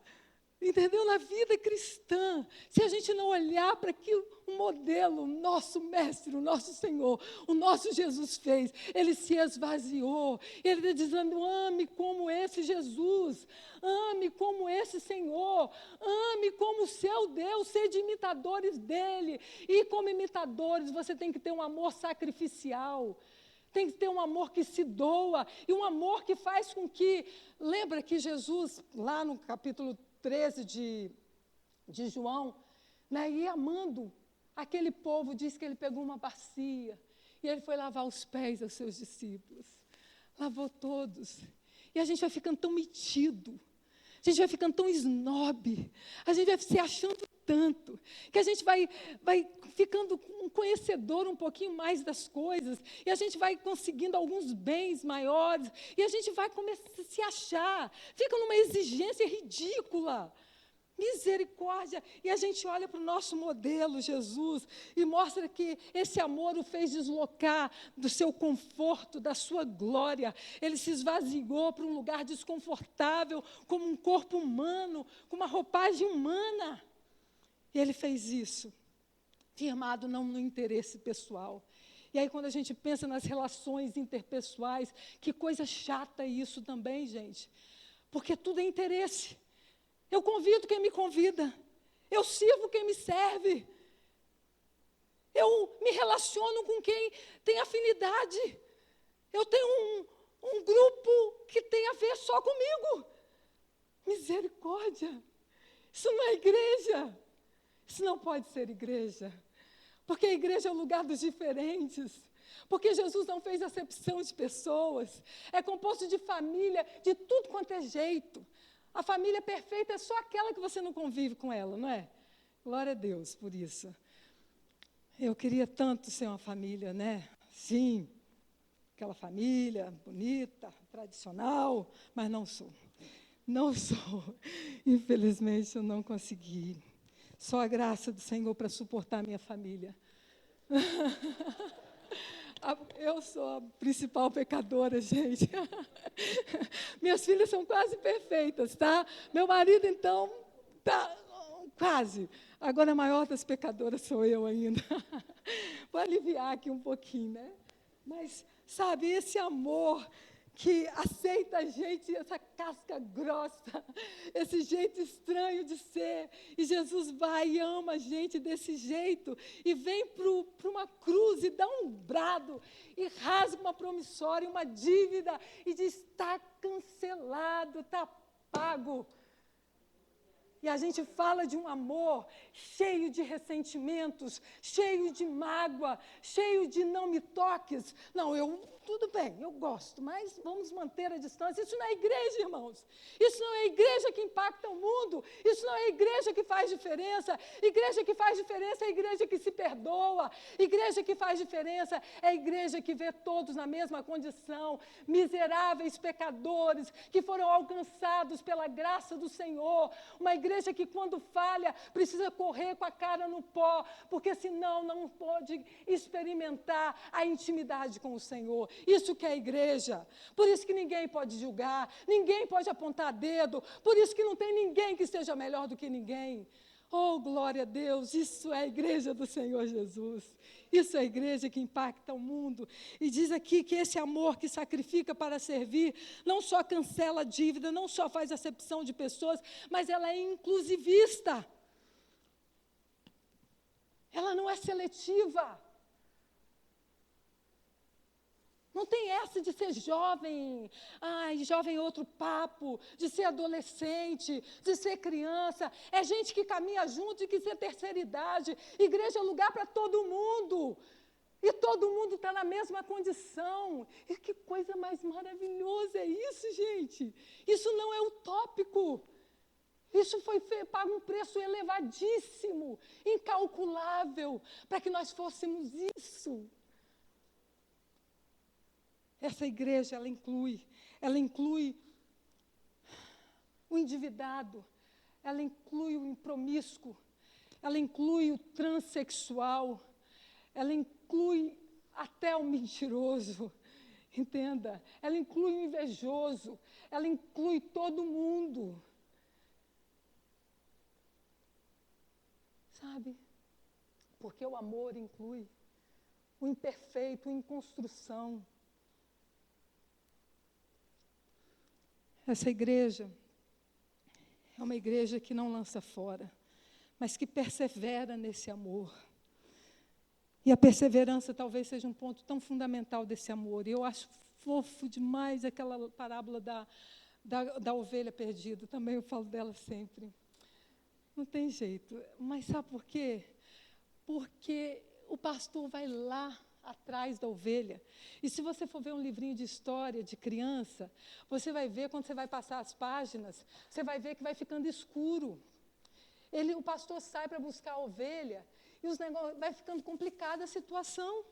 entendeu? Na vida cristã, se a gente não olhar para aquilo, o modelo, o nosso mestre, o nosso Senhor, o nosso Jesus fez, ele se esvaziou, ele está dizendo, ame como esse Jesus, ame como esse Senhor, ame como o seu Deus, sede imitadores dele, e como imitadores você tem que ter um amor sacrificial, tem que ter um amor que se doa, e um amor que faz com que, lembra que Jesus, lá no capítulo 13 de João, né, e amando aquele povo, diz que ele pegou uma bacia e ele foi lavar os pés aos seus discípulos, lavou todos, e a gente vai ficando tão metido, a gente vai ficando tão snob, a gente vai se achando tanto, que a gente vai ficando um conhecedor um pouquinho mais das coisas, e a gente vai conseguindo alguns bens maiores, e a gente vai começar a se achar, fica numa exigência ridícula, misericórdia, e a gente olha para o nosso modelo, Jesus, e mostra que esse amor o fez deslocar do seu conforto, da sua glória, ele se esvaziou para um lugar desconfortável, como um corpo humano, com uma roupagem humana, e ele fez isso, firmado não no interesse pessoal. E aí, quando a gente pensa nas relações interpessoais, que coisa chata isso também, gente, porque tudo é interesse. Eu convido quem me convida, eu sirvo quem me serve, eu me relaciono com quem tem afinidade, eu tenho um grupo que tem a ver só comigo. Misericórdia, isso não é igreja, isso não pode ser igreja, porque a igreja é o lugar dos diferentes, porque Jesus não fez acepção de pessoas, é composto de família, de tudo quanto é jeito. A família perfeita é só aquela que você não convive com ela, não é? Glória a Deus por isso. Eu queria tanto ser uma família, né? Sim, aquela família bonita, tradicional, mas não sou. Não sou. Infelizmente, eu não consegui. Só a graça do Senhor para suportar a minha família. Eu sou a principal pecadora, gente. Minhas filhas são quase perfeitas, tá? Meu marido, então, tá quase. Agora, a maior das pecadoras sou eu ainda. Vou aliviar aqui um pouquinho, né? Mas, sabe, esse amor que aceita a gente, essa casca grossa, esse jeito estranho de ser, e Jesus vai e ama a gente desse jeito, e vem para uma cruz e dá um brado, e rasga uma promissória, uma dívida, e diz, está cancelado, está pago. E a gente fala de um amor cheio de ressentimentos, cheio de mágoa, cheio de não me toques. Não, tudo bem, eu gosto, mas vamos manter a distância. Isso não é igreja, irmãos. Isso não é igreja que impacta o mundo. Isso não é igreja que faz diferença. Igreja que faz diferença é igreja que se perdoa. Igreja que faz diferença é a igreja que vê todos na mesma condição, miseráveis pecadores que foram alcançados pela graça do Senhor. Uma igreja igreja que, quando falha, precisa correr com a cara no pó, porque senão não pode experimentar a intimidade com o Senhor. Isso que é a igreja. Por isso que ninguém pode julgar, ninguém pode apontar dedo, por isso que não tem ninguém que esteja melhor do que ninguém. Oh, glória a Deus, isso é a igreja do Senhor Jesus. Isso é a igreja que impacta o mundo. E diz aqui que esse amor que sacrifica para servir, não só cancela a dívida, não só faz acepção de pessoas, mas ela é inclusivista. Ela não é seletiva. Não tem essa de ser jovem, jovem é outro papo, de ser adolescente, de ser criança. É gente que caminha junto e que ser terceira idade. Igreja é lugar para todo mundo. E todo mundo está na mesma condição. E que coisa mais maravilhosa é isso, gente. Isso não é utópico. Isso foi pago um preço elevadíssimo, incalculável, para que nós fôssemos isso. Essa igreja, ela inclui o endividado, ela inclui o impromíscuo, ela inclui o transexual, ela inclui até o mentiroso, entenda? Ela inclui o invejoso, ela inclui todo mundo. Sabe? Porque o amor inclui o imperfeito, o em construção. Essa igreja é uma igreja que não lança fora, mas que persevera nesse amor. E a perseverança talvez seja um ponto tão fundamental desse amor. E eu acho fofo demais aquela parábola da ovelha perdida. Também eu falo dela sempre. Não tem jeito. Mas sabe por quê? Porque o pastor vai lá atrás da ovelha. E se você for ver um livrinho de história de criança, você vai ver, quando você vai passar as páginas, você vai ver que vai ficando escuro. O pastor sai para buscar a ovelha e vai ficando complicada a situação.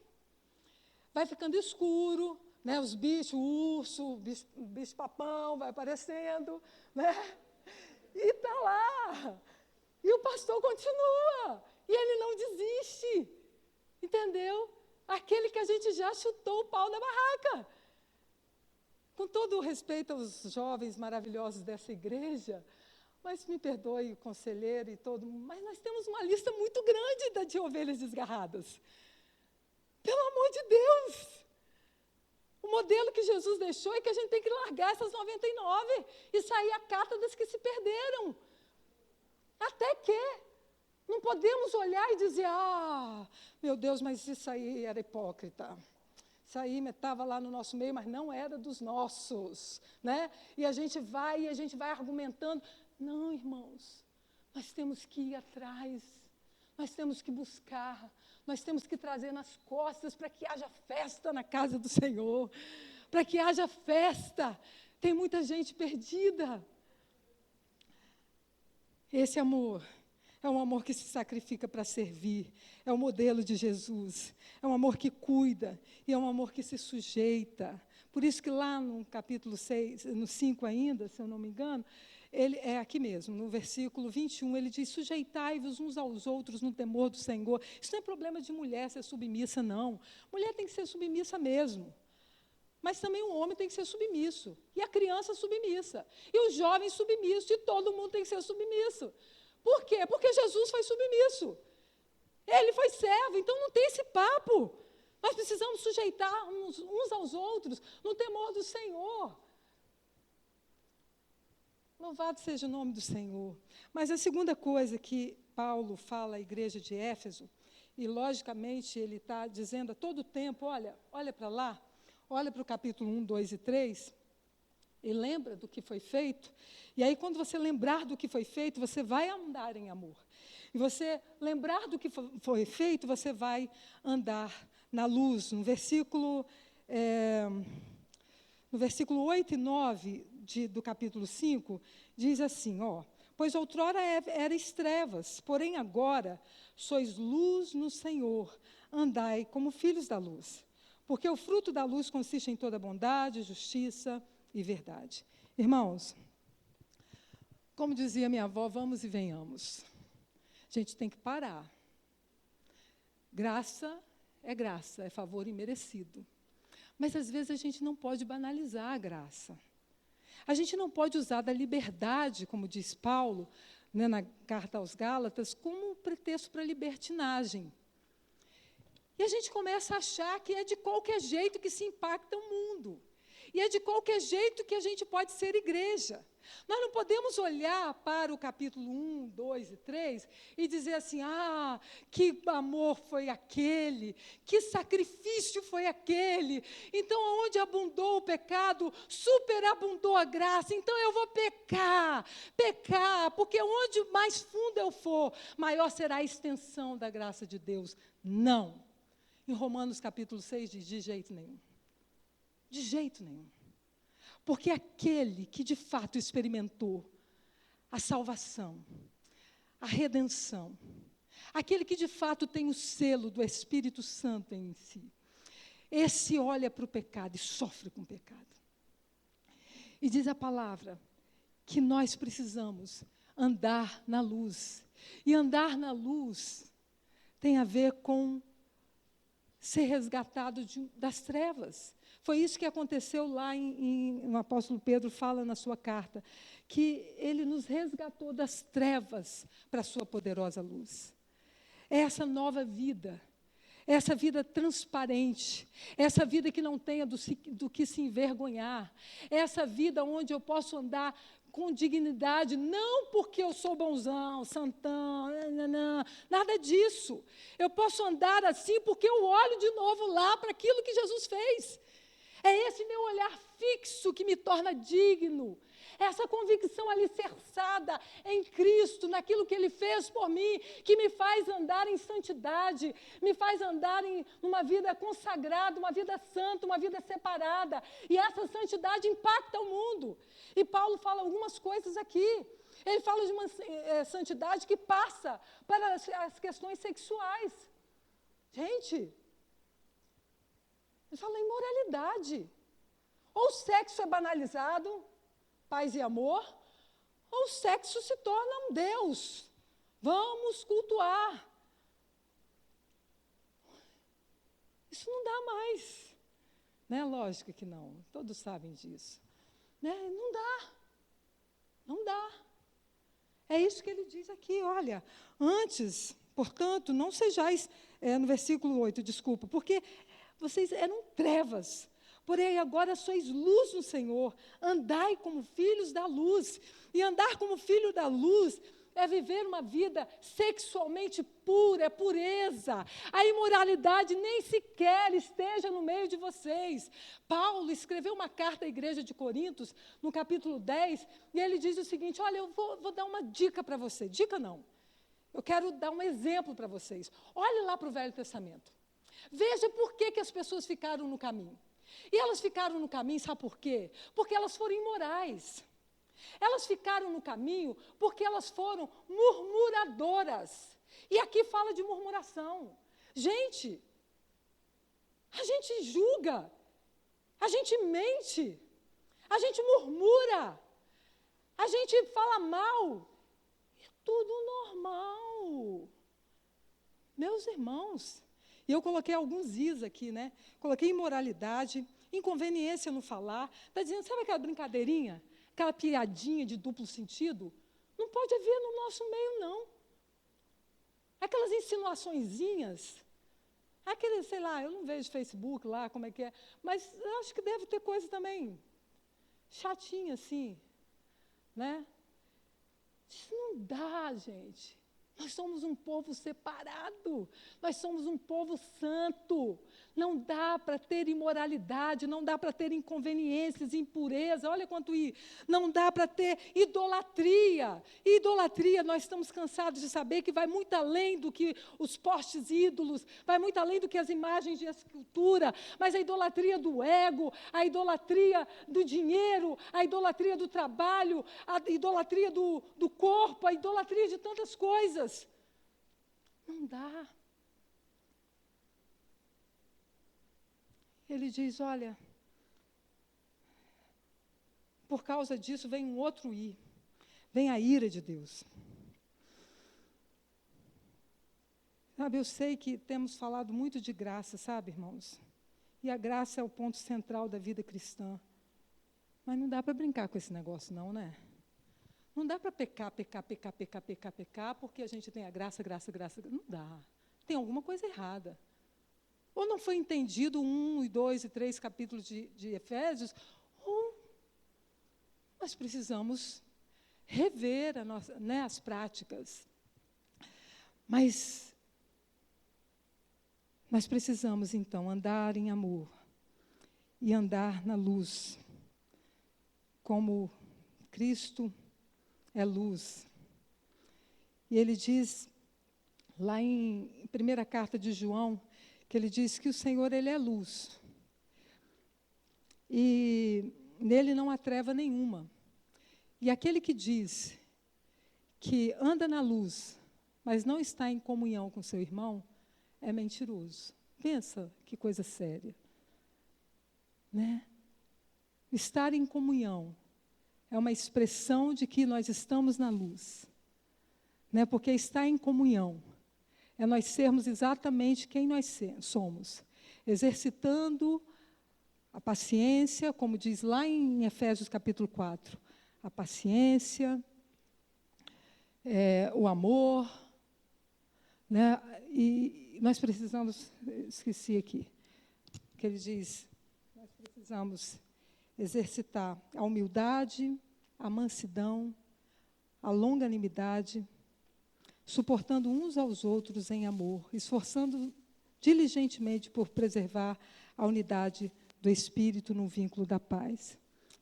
Vai ficando escuro, né? Os bichos, o urso, o bicho-papão vai aparecendo, né? E está lá. E o pastor continua. E ele não desiste. Entendeu? Aquele que a gente já chutou o pau da barraca. Com todo o respeito aos jovens maravilhosos dessa igreja, mas me perdoe o conselheiro e todo mundo, mas nós temos uma lista muito grande de ovelhas desgarradas. Pelo amor de Deus! O modelo que Jesus deixou é que a gente tem que largar essas 99 e sair à cata das que se perderam. Até que não podemos olhar e dizer, meu Deus, mas isso aí era hipócrita. Isso aí estava lá no nosso meio, mas não era dos nossos. Né? E a gente vai argumentando. Não, irmãos, nós temos que ir atrás, nós temos que buscar, nós temos que trazer nas costas para que haja festa na casa do Senhor, para que haja festa. Tem muita gente perdida. Esse amor é um amor que se sacrifica para servir, é o modelo de Jesus, é um amor que cuida e é um amor que se sujeita. Por isso que lá no capítulo 6, no 5 ainda, se eu não me engano, ele é aqui mesmo, no versículo 21, ele diz, sujeitai-vos uns aos outros no temor do Senhor. Isso não é problema de mulher ser submissa, não. Mulher tem que ser submissa mesmo. Mas também o homem tem que ser submisso. E a criança submissa. E o jovem submisso. E todo mundo tem que ser submisso. Por quê? Porque Jesus foi submisso. Ele foi servo, então não tem esse papo. Nós precisamos sujeitar uns aos outros no temor do Senhor. Louvado seja o nome do Senhor. Mas a segunda coisa que Paulo fala à igreja de Éfeso, e logicamente ele está dizendo a todo tempo, olha para lá, olha para o capítulo 1, 2 e 3, e lembra do que foi feito. E aí, quando você lembrar do que foi feito, você vai andar em amor. E você lembrar do que foi feito, você vai andar na luz. No versículo 8 e 9 do capítulo 5, diz assim, pois outrora erais trevas, porém agora sois luz no Senhor, andai como filhos da luz. Porque o fruto da luz consiste em toda bondade, justiça e verdade. Irmãos, Como dizia minha avó, vamos e venhamos. A gente tem que parar. Graça, é favor imerecido. Mas, às vezes, a gente não pode banalizar a graça. A gente não pode usar da liberdade, como diz Paulo, né, na carta aos Gálatas, como um pretexto para libertinagem. E a gente começa a achar que é de qualquer jeito que se impacta o mundo. E é de qualquer jeito que a gente pode ser igreja. Nós não podemos olhar para o capítulo 1, 2 e 3 e dizer assim, que amor foi aquele, que sacrifício foi aquele. Então, onde abundou o pecado, superabundou a graça. Então, eu vou pecar, porque onde mais fundo eu for, maior será a extensão da graça de Deus. Não. Em Romanos capítulo 6 diz, de jeito nenhum. De jeito nenhum. Porque aquele que de fato experimentou a salvação, a redenção, aquele que de fato tem o selo do Espírito Santo em si, esse olha para o pecado e sofre com o pecado. E diz a palavra que nós precisamos andar na luz. E andar na luz tem a ver com ser resgatado das trevas. Foi isso que aconteceu lá o apóstolo Pedro fala na sua carta, que ele nos resgatou das trevas para a sua poderosa luz. É essa nova vida, essa vida transparente, essa vida que não tenha do que se envergonhar, essa vida onde eu posso andar com dignidade, não porque eu sou bonzão, santão, nada disso. Eu posso andar assim porque eu olho de novo lá para aquilo que Jesus fez. É esse meu olhar fixo que me torna digno. Essa convicção alicerçada em Cristo, naquilo que Ele fez por mim, que me faz andar em santidade, me faz andar em uma vida consagrada, uma vida santa, uma vida separada. E essa santidade impacta o mundo. E Paulo fala algumas coisas aqui. Ele fala de uma santidade que passa para as questões sexuais. Gente, ele fala em imoralidade. Ou o sexo é banalizado, paz e amor, ou o sexo se torna um Deus. Vamos cultuar. Isso não dá mais. Né? Lógico que não, todos sabem disso. Né? Não dá. Não dá. É isso que ele diz aqui, olha, antes, portanto, não sejais, no versículo 8, desculpa, porque vocês eram trevas, porém agora sois luz no Senhor, andai como filhos da luz, e andar como filho da luz é viver uma vida sexualmente pura, é pureza. A imoralidade nem sequer esteja no meio de vocês. Paulo escreveu uma carta à igreja de Corintos, no capítulo 10, e ele diz o seguinte, olha, eu vou dar uma dica para você. Dica não. Eu quero dar um exemplo para vocês. Olhe lá para o Velho Testamento. Veja por que as pessoas ficaram no caminho. E elas ficaram no caminho, sabe por quê? Porque elas foram imorais. Elas ficaram no caminho porque elas foram murmuradoras. E aqui fala de murmuração. Gente, a gente julga, a gente mente, a gente murmura, a gente fala mal. É tudo normal. Meus irmãos, e eu coloquei alguns is aqui, né? Coloquei imoralidade, inconveniência no falar. Está dizendo, sabe aquela brincadeirinha? Aquela piadinha de duplo sentido, não pode haver no nosso meio, não. Aquelas insinuaçõezinhas, aquele, sei lá, eu não vejo Facebook lá, como é que é, mas eu acho que deve ter coisa também chatinha, assim, né? Isso não dá, gente. Nós somos um povo separado, nós somos um povo santo. Não dá para ter imoralidade, não dá para ter inconveniências, impureza, olha quanto não dá para ter idolatria. E idolatria, nós estamos cansados de saber que vai muito além do que os postes ídolos, vai muito além do que as imagens de escultura, mas a idolatria do ego, a idolatria do dinheiro, a idolatria do trabalho, a idolatria do corpo, a idolatria de tantas coisas. Não dá. Ele diz, olha, por causa disso vem um outro i. vem a ira de Deus. Sabe, eu sei que temos falado muito de graça, sabe, irmãos? E a graça é o ponto central da vida cristã. Mas não dá para brincar com esse negócio, não, né? Não dá para pecar, porque a gente tem a graça. Não dá. Tem alguma coisa errada. Ou não foi entendido 1, 2 e 3 capítulos de Efésios, ou nós precisamos rever as práticas. Mas nós precisamos, então, andar em amor e andar na luz, como Cristo é luz. E ele diz, lá em primeira carta de João, que ele diz que o Senhor, ele é luz. E nele não há treva nenhuma. E aquele que diz que anda na luz, mas não está em comunhão com seu irmão, é mentiroso. Pensa que coisa séria. Né? Estar em comunhão é uma expressão de que nós estamos na luz. Né? Porque estar em comunhão é nós sermos exatamente quem nós somos, exercitando a paciência, como diz lá em Efésios capítulo 4, a paciência, o amor, né? E nós precisamos, esqueci aqui, que ele diz, nós precisamos exercitar a humildade, a mansidão, a longanimidade, suportando uns aos outros em amor, esforçando diligentemente por preservar a unidade do Espírito no vínculo da paz.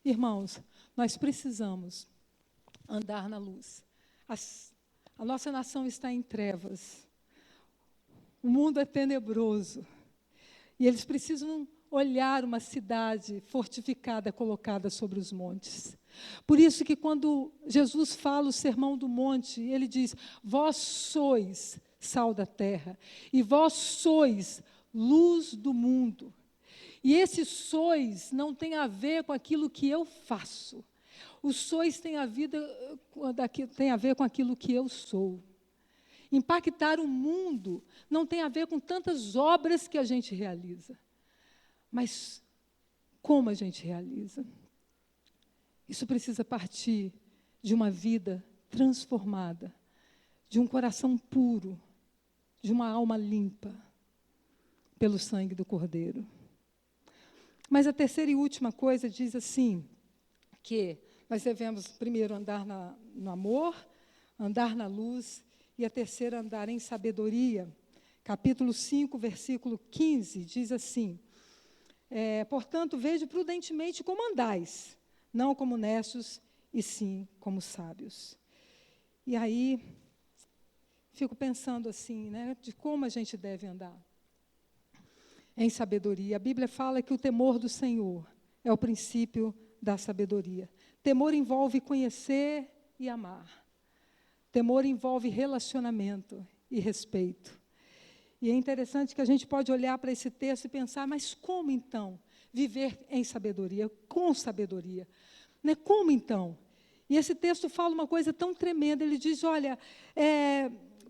Irmãos, nós precisamos andar na luz. A nossa nação está em trevas. O mundo é tenebroso. E eles precisam olhar uma cidade fortificada, colocada sobre os montes. Por isso que quando Jesus fala o Sermão do Monte, ele diz, vós sois sal da terra, e vós sois luz do mundo. E esse sois não tem a ver com aquilo que eu faço. O sois tem a ver com aquilo que eu sou. Impactar o mundo não tem a ver com tantas obras que a gente realiza, mas como a gente realiza. Isso precisa partir de uma vida transformada, de um coração puro, de uma alma limpa, pelo sangue do Cordeiro. Mas a terceira e última coisa diz assim, que nós devemos primeiro andar no amor, andar na luz, e a terceira andar em sabedoria. Capítulo 5, versículo 15, diz assim, portanto, veja prudentemente como andais, não como necios, e sim como sábios. E aí, fico pensando assim, né, de como a gente deve andar em sabedoria. A Bíblia fala que o temor do Senhor é o princípio da sabedoria. Temor envolve conhecer e amar. Temor envolve relacionamento e respeito. E é interessante que a gente pode olhar para esse texto e pensar, mas como então viver em sabedoria, com sabedoria? Né? Como então? E esse texto fala uma coisa tão tremenda, ele diz, olha,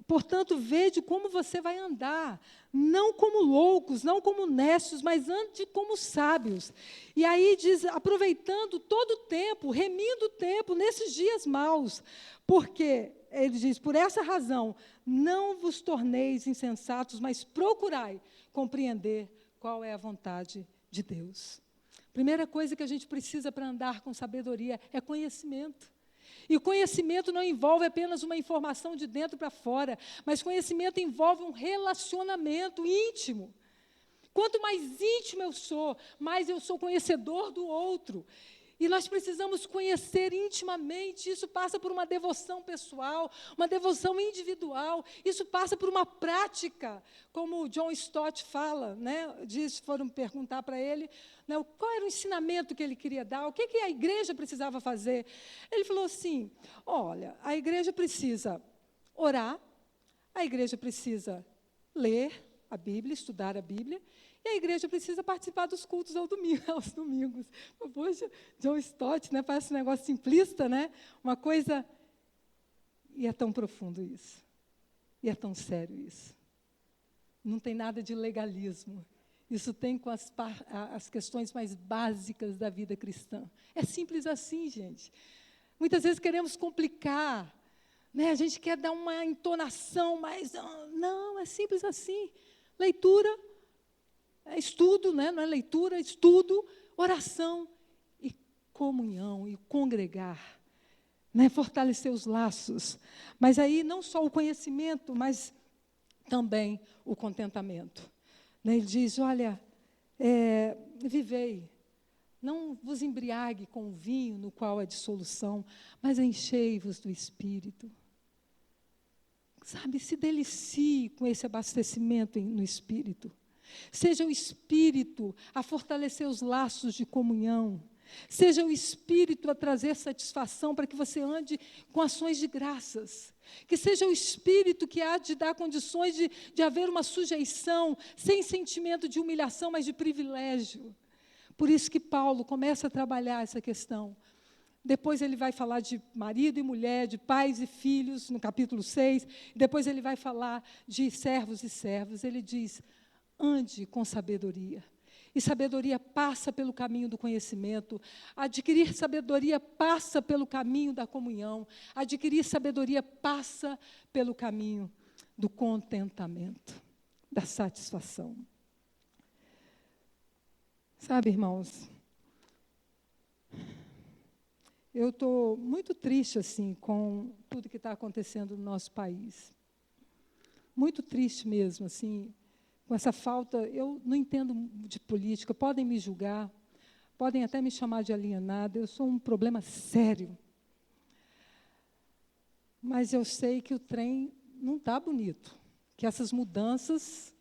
portanto, vede como você vai andar, não como loucos, não como necios, mas ande como sábios. E aí diz, aproveitando todo o tempo, remindo o tempo nesses dias maus, porque, ele diz, por essa razão, não vos torneis insensatos, mas procurai compreender qual é a vontade de Deus. Primeira coisa que a gente precisa para andar com sabedoria é conhecimento. E o conhecimento não envolve apenas uma informação de dentro para fora, mas conhecimento envolve um relacionamento íntimo. Quanto mais íntimo eu sou, mais eu sou conhecedor do outro. E nós precisamos conhecer intimamente, isso passa por uma devoção pessoal, uma devoção individual, isso passa por uma prática, como o John Stott fala, né? Foram perguntar para ele, né, qual era o ensinamento que ele queria dar, o que a igreja precisava fazer. Ele falou assim, olha, a igreja precisa orar, a igreja precisa ler a Bíblia, estudar a Bíblia, e a igreja precisa participar dos cultos aos domingos. Poxa, John Stott, né, parece um negócio simplista, né? Uma coisa E é tão profundo isso. E é tão sério isso. Não tem nada de legalismo. Isso tem com as questões mais básicas da vida cristã. É simples assim, gente. Muitas vezes queremos complicar, né? A gente quer dar uma entonação mais... Não, é simples assim. Leitura, estudo, né? Não é leitura, estudo, oração e comunhão, e congregar, né? Fortalecer os laços. Mas aí não só o conhecimento, mas também o contentamento. Ele diz, olha, vivei, não vos embriague com o vinho no qual há dissolução, mas enchei-vos do Espírito. Sabe, se delicie com esse abastecimento no Espírito. Seja o Espírito a fortalecer os laços de comunhão. Seja o Espírito a trazer satisfação para que você ande com ações de graças. Que seja o Espírito que há de dar condições de haver uma sujeição, sem sentimento de humilhação, mas de privilégio. Por isso que Paulo começa a trabalhar essa questão. Depois ele vai falar de marido e mulher, de pais e filhos, no capítulo 6. Depois ele vai falar de servos e servas. Ele diz, ande com sabedoria. E sabedoria passa pelo caminho do conhecimento. Adquirir sabedoria passa pelo caminho da comunhão. Adquirir sabedoria passa pelo caminho do contentamento, da satisfação. Sabe, irmãos, eu estou muito triste assim, com tudo que está acontecendo no nosso país. Muito triste mesmo, assim, com essa falta. Eu não entendo de política, podem me julgar, podem até me chamar de alienada, eu sou um problema sério. Mas eu sei que o trem não está bonito, que essas mudanças,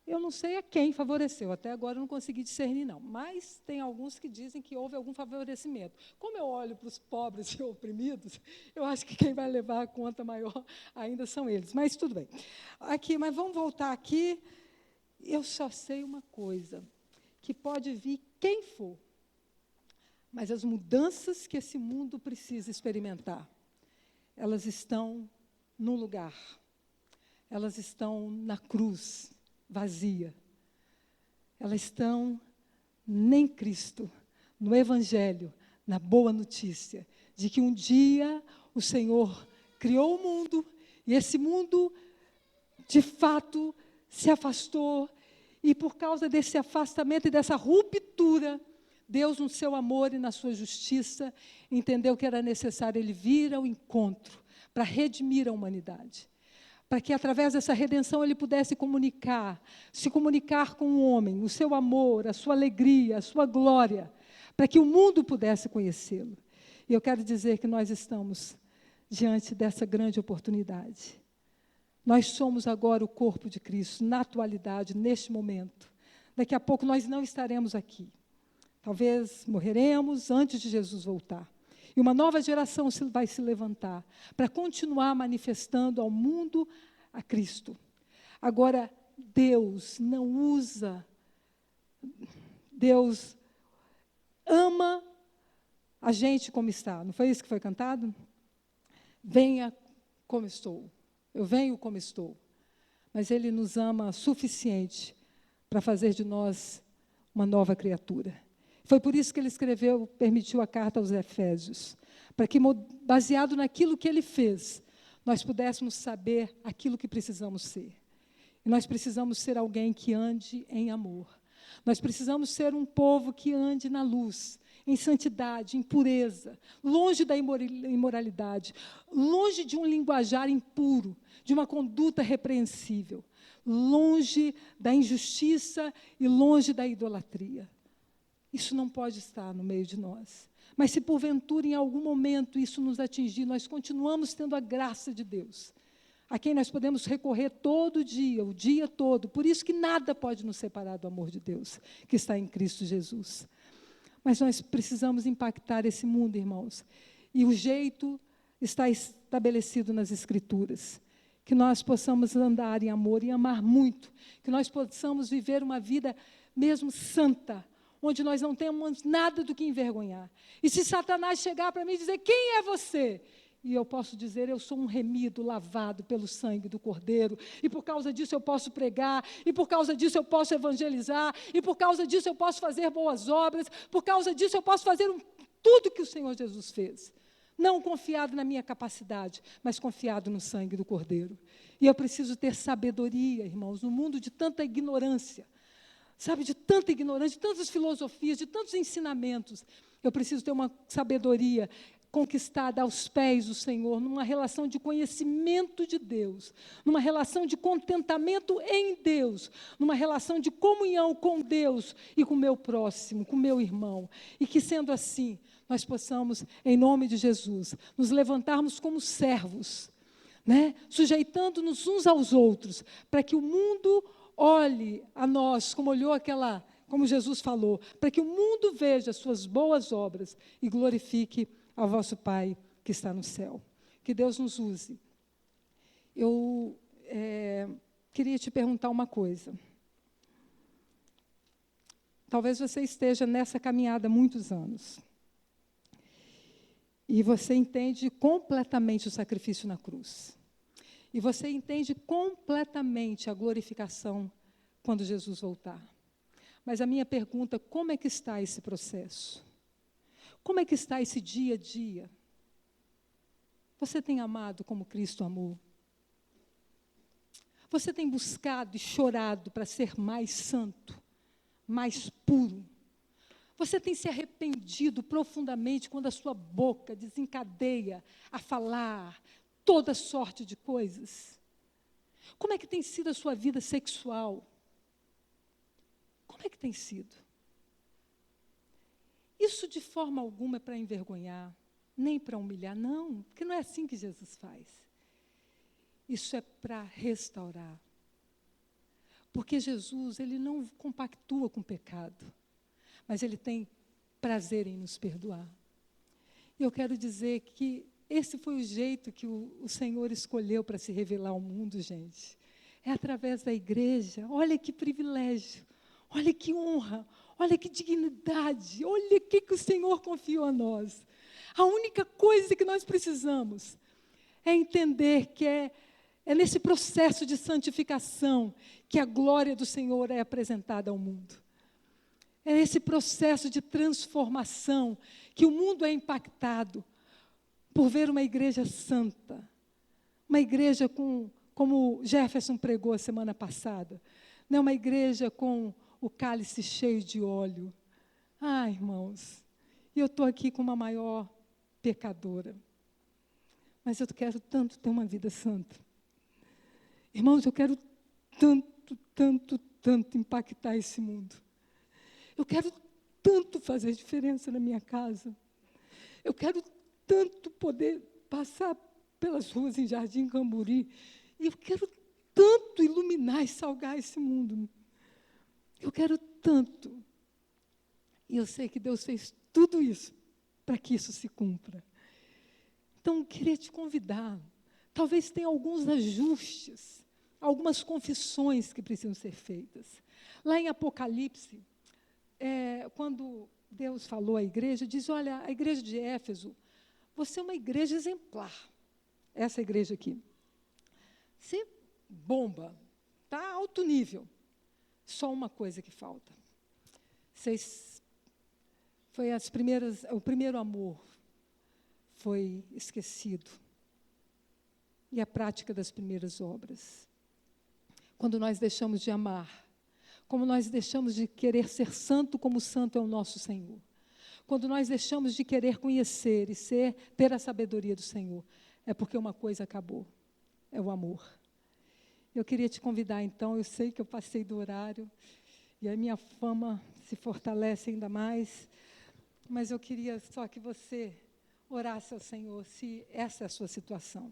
eu não sei a quem favoreceu, até agora eu não consegui discernir, não. Mas tem alguns que dizem que houve algum favorecimento. Como eu olho para os pobres e oprimidos, eu acho que quem vai levar a conta maior ainda são eles. Mas tudo bem. Mas vamos voltar aqui. Eu só sei uma coisa, que pode vir quem for, mas as mudanças que esse mundo precisa experimentar, elas estão num lugar, elas estão na cruz, vazia. Elas estão em Cristo, no Evangelho, na boa notícia, de que um dia o Senhor criou o mundo, e esse mundo, de fato, se afastou, e por causa desse afastamento e dessa ruptura, Deus, no seu amor e na sua justiça, entendeu que era necessário Ele vir ao encontro, para redimir a humanidade. Para que, através dessa redenção, Ele pudesse se comunicar com o homem, o seu amor, a sua alegria, a sua glória, para que o mundo pudesse conhecê-lo. E eu quero dizer que nós estamos diante dessa grande oportunidade. Nós somos agora o corpo de Cristo, na atualidade, neste momento. Daqui a pouco nós não estaremos aqui. Talvez morreremos antes de Jesus voltar. E uma nova geração vai se levantar para continuar manifestando ao mundo a Cristo. Agora, Deus não usa, Deus ama a gente como está. Não foi isso que foi cantado? Venha como estou. Eu venho como estou. Mas Ele nos ama suficiente para fazer de nós uma nova criatura. Foi por isso que ele permitiu a carta aos Efésios, para que, baseado naquilo que ele fez, nós pudéssemos saber aquilo que precisamos ser. E nós precisamos ser alguém que ande em amor. Nós precisamos ser um povo que ande na luz, em santidade, em pureza, longe da imoralidade, longe de um linguajar impuro, de uma conduta repreensível, longe da injustiça e longe da idolatria. Isso não pode estar no meio de nós. Mas se porventura, em algum momento, isso nos atingir, nós continuamos tendo a graça de Deus, a quem nós podemos recorrer todo dia, o dia todo. Por isso que nada pode nos separar do amor de Deus, que está em Cristo Jesus. Mas nós precisamos impactar esse mundo, irmãos. E o jeito está estabelecido nas Escrituras. Que nós possamos andar em amor e amar muito. Que nós possamos viver uma vida mesmo santa, onde nós não temos nada do que envergonhar. E se Satanás chegar para mim e dizer, quem é você? E eu posso dizer, eu sou um remido lavado pelo sangue do Cordeiro, e por causa disso eu posso pregar, e por causa disso eu posso evangelizar, e por causa disso eu posso fazer boas obras, por causa disso eu posso fazer tudo que o Senhor Jesus fez. Não confiado na minha capacidade, mas confiado no sangue do Cordeiro. E eu preciso ter sabedoria, irmãos, no mundo de tanta ignorância, sabe, de tanta ignorância, de tantas filosofias, de tantos ensinamentos. Eu preciso ter uma sabedoria conquistada aos pés do Senhor, numa relação de conhecimento de Deus, numa relação de contentamento em Deus, numa relação de comunhão com Deus e com o meu próximo, com o meu irmão. E que, sendo assim, nós possamos, em nome de Jesus, nos levantarmos como servos, né? Sujeitando-nos uns aos outros, para que o mundo olhe a nós, como Jesus falou, para que o mundo veja as suas boas obras e glorifique ao vosso Pai que está no céu. Que Deus nos use. Eu queria te perguntar uma coisa. Talvez você esteja nessa caminhada há muitos anos. E você entende completamente o sacrifício na cruz. E você entende completamente a glorificação quando Jesus voltar. Mas a minha pergunta, como é que está esse processo? Como é que está esse dia a dia? Você tem amado como Cristo amou? Você tem buscado e chorado para ser mais santo, mais puro? Você tem se arrependido profundamente quando a sua boca desencadeia a falar toda sorte de coisas? Como é que tem sido a sua vida sexual? Como é que tem sido? Isso de forma alguma é para envergonhar, nem para humilhar, não, porque não é assim que Jesus faz. Isso é para restaurar. Porque Jesus, ele não compactua com o pecado, mas ele tem prazer em nos perdoar. E eu quero dizer que esse foi o jeito que o Senhor escolheu para se revelar ao mundo, gente. É através da igreja. Olha que privilégio, olha que honra, olha que dignidade, olha o que o Senhor confiou a nós. A única coisa que nós precisamos é entender que é nesse processo de santificação que a glória do Senhor é apresentada ao mundo. É nesse processo de transformação que o mundo é impactado por ver uma igreja santa, uma igreja como Jefferson pregou a semana passada, não é uma igreja com o cálice cheio de óleo. Ah, irmãos, e eu estou aqui com uma maior pecadora, mas eu quero tanto ter uma vida santa. Irmãos, eu quero tanto impactar esse mundo. Eu quero tanto fazer diferença na minha casa. Eu quero tanto poder passar pelas ruas em Jardim Camburi. E eu quero tanto iluminar e salgar esse mundo. Eu quero tanto. E eu sei que Deus fez tudo isso para que isso se cumpra. Então, eu queria te convidar. Talvez tenha alguns ajustes, algumas confissões que precisam ser feitas. Lá em Apocalipse, quando Deus falou à igreja, diz, olha, a igreja de Éfeso, você é uma igreja exemplar. Essa igreja aqui. Você bomba, está alto nível. Só uma coisa que falta. O primeiro amor foi esquecido. E a prática das primeiras obras. Quando nós deixamos de amar, como nós deixamos de querer ser santo como santo é o nosso Senhor. Quando nós deixamos de querer conhecer e ter a sabedoria do Senhor, é porque uma coisa acabou, é o amor. Eu queria te convidar, então, eu sei que eu passei do horário, e a minha fama se fortalece ainda mais, mas eu queria só que você orasse ao Senhor, se essa é a sua situação.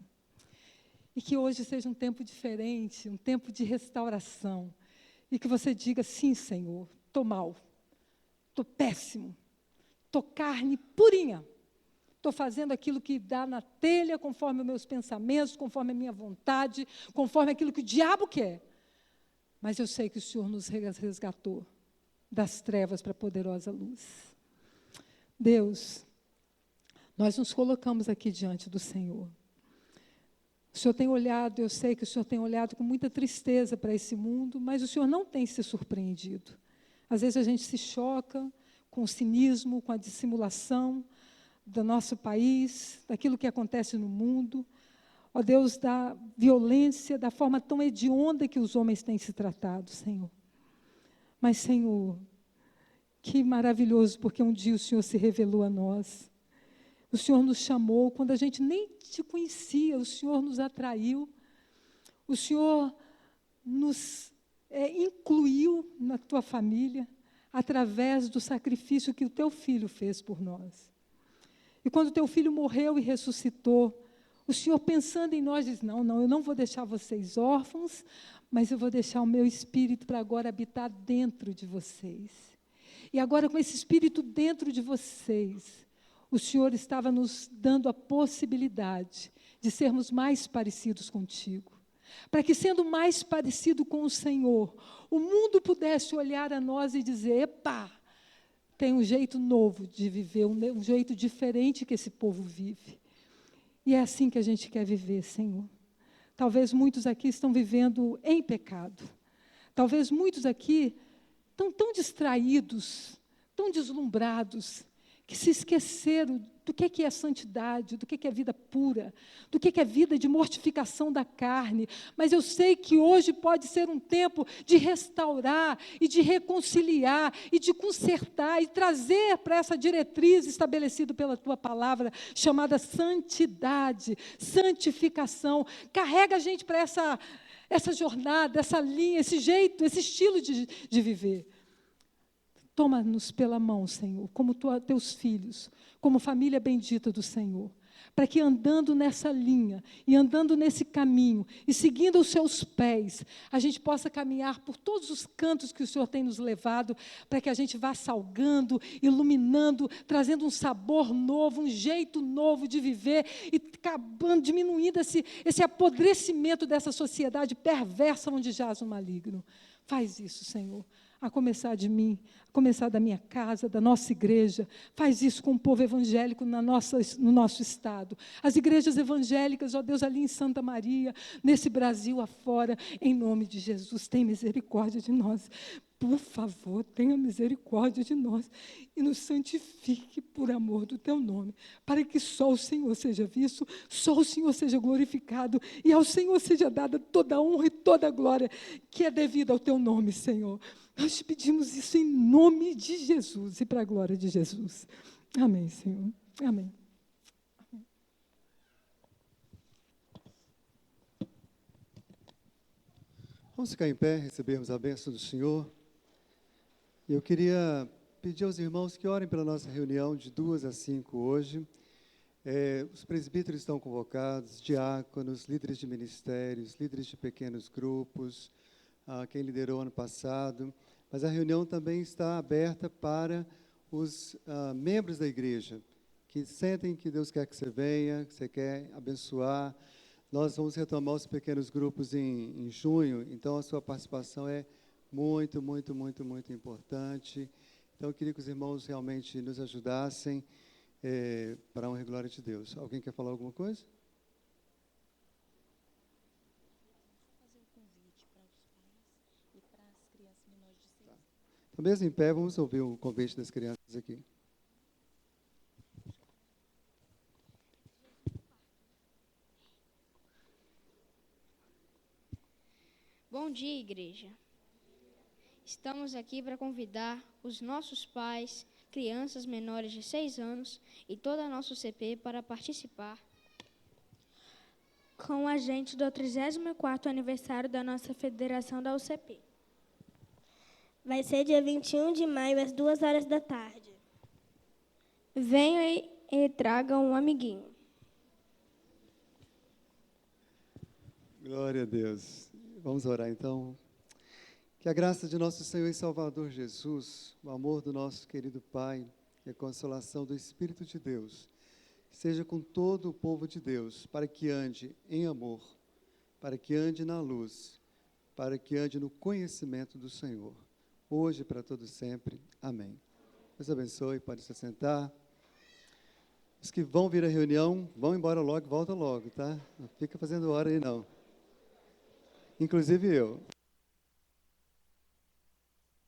E que hoje seja um tempo diferente, um tempo de restauração, e que você diga, sim, Senhor, estou mal, estou péssimo, estou carne purinha, estou fazendo aquilo que dá na telha, conforme os meus pensamentos, conforme a minha vontade, conforme aquilo que o diabo quer. Mas eu sei que o Senhor nos resgatou das trevas para a poderosa luz. Deus, nós nos colocamos aqui diante do Senhor. O Senhor tem olhado, eu sei que o Senhor tem olhado com muita tristeza para esse mundo, mas o Senhor não tem se surpreendido. Às vezes a gente se choca com o cinismo, com a dissimulação do nosso país, daquilo que acontece no mundo. Ó Deus, da violência, da forma tão hedionda que os homens têm se tratado, Senhor. Mas, Senhor, que maravilhoso, porque um dia o Senhor se revelou a nós. O Senhor nos chamou, quando a gente nem te conhecia, o Senhor nos atraiu. O Senhor nos incluiu na tua família, através do sacrifício que o teu Filho fez por nós. E quando o teu Filho morreu e ressuscitou, o Senhor, pensando em nós, diz, não, eu não vou deixar vocês órfãos, mas eu vou deixar o meu Espírito para agora habitar dentro de vocês. E agora, com esse Espírito dentro de vocês, o Senhor estava nos dando a possibilidade de sermos mais parecidos contigo. Para que, sendo mais parecido com o Senhor, o mundo pudesse olhar a nós e dizer, epa, tem um jeito novo de viver, um jeito diferente que esse povo vive. E é assim que a gente quer viver, Senhor. Talvez muitos aqui estão vivendo em pecado. Talvez muitos aqui estão tão distraídos, tão deslumbrados, que se esqueceram do que é santidade, do que é vida pura, do que é vida de mortificação da carne. Mas eu sei que hoje pode ser um tempo de restaurar e de reconciliar e de consertar e trazer para essa diretriz estabelecida pela tua palavra, chamada santidade, santificação. Carrega a gente para essa jornada, essa linha, esse jeito, esse estilo de viver. Toma-nos pela mão, Senhor, como teus filhos, como família bendita do Senhor, para que andando nessa linha, e andando nesse caminho, e seguindo os seus pés, a gente possa caminhar por todos os cantos que o Senhor tem nos levado, para que a gente vá salgando, iluminando, trazendo um sabor novo, um jeito novo de viver, e acabando, diminuindo esse apodrecimento dessa sociedade perversa onde jaz o maligno. Faz isso, Senhor. A começar de mim, a começar da minha casa, da nossa igreja. Faz isso com o povo evangélico no nosso estado. As igrejas evangélicas, ó Deus, ali em Santa Maria, nesse Brasil afora, em nome de Jesus, tem misericórdia de nós. Por favor, tenha misericórdia de nós e nos santifique por amor do teu nome, para que só o Senhor seja visto, só o Senhor seja glorificado e ao Senhor seja dada toda a honra e toda a glória que é devida ao teu nome, Senhor. Nós te pedimos isso em nome de Jesus e para a glória de Jesus. Amém, Senhor. Amém. Vamos ficar em pé, recebermos a bênção do Senhor. Eu queria pedir aos irmãos que orem pela nossa reunião de 2 às 5 hoje. Os presbíteros estão convocados, diáconos, líderes de ministérios, líderes de pequenos grupos, quem liderou ano passado. Mas a reunião também está aberta para os membros da igreja, que sentem que Deus quer que você venha, que você quer abençoar. Nós vamos retomar os pequenos grupos em junho, então a sua participação é muito, muito, muito, muito importante. Então, eu queria que os irmãos realmente nos ajudassem para a honra e glória de Deus. Alguém quer falar alguma coisa? Fazer um convite para os pais e para as crianças menores de 6 anos. Então, mesmo em pé, vamos ouvir o convite das crianças aqui. Bom dia, igreja. Estamos aqui para convidar os nossos pais, crianças menores de 6 anos e toda a nossa CP para participar com a gente do 34º aniversário da nossa federação da UCP. Vai ser dia 21 de maio, às 2 horas da tarde. Venham e tragam um amiguinho. Glória a Deus. Vamos orar, então. Que a graça de nosso Senhor e Salvador Jesus, o amor do nosso querido Pai e a consolação do Espírito de Deus, seja com todo o povo de Deus, para que ande em amor, para que ande na luz, para que ande no conhecimento do Senhor, hoje e para todo sempre. Amém. Deus abençoe, pode se sentar. Os que vão vir à reunião, vão embora logo, volta logo, tá? Não fica fazendo hora aí, não. Inclusive eu.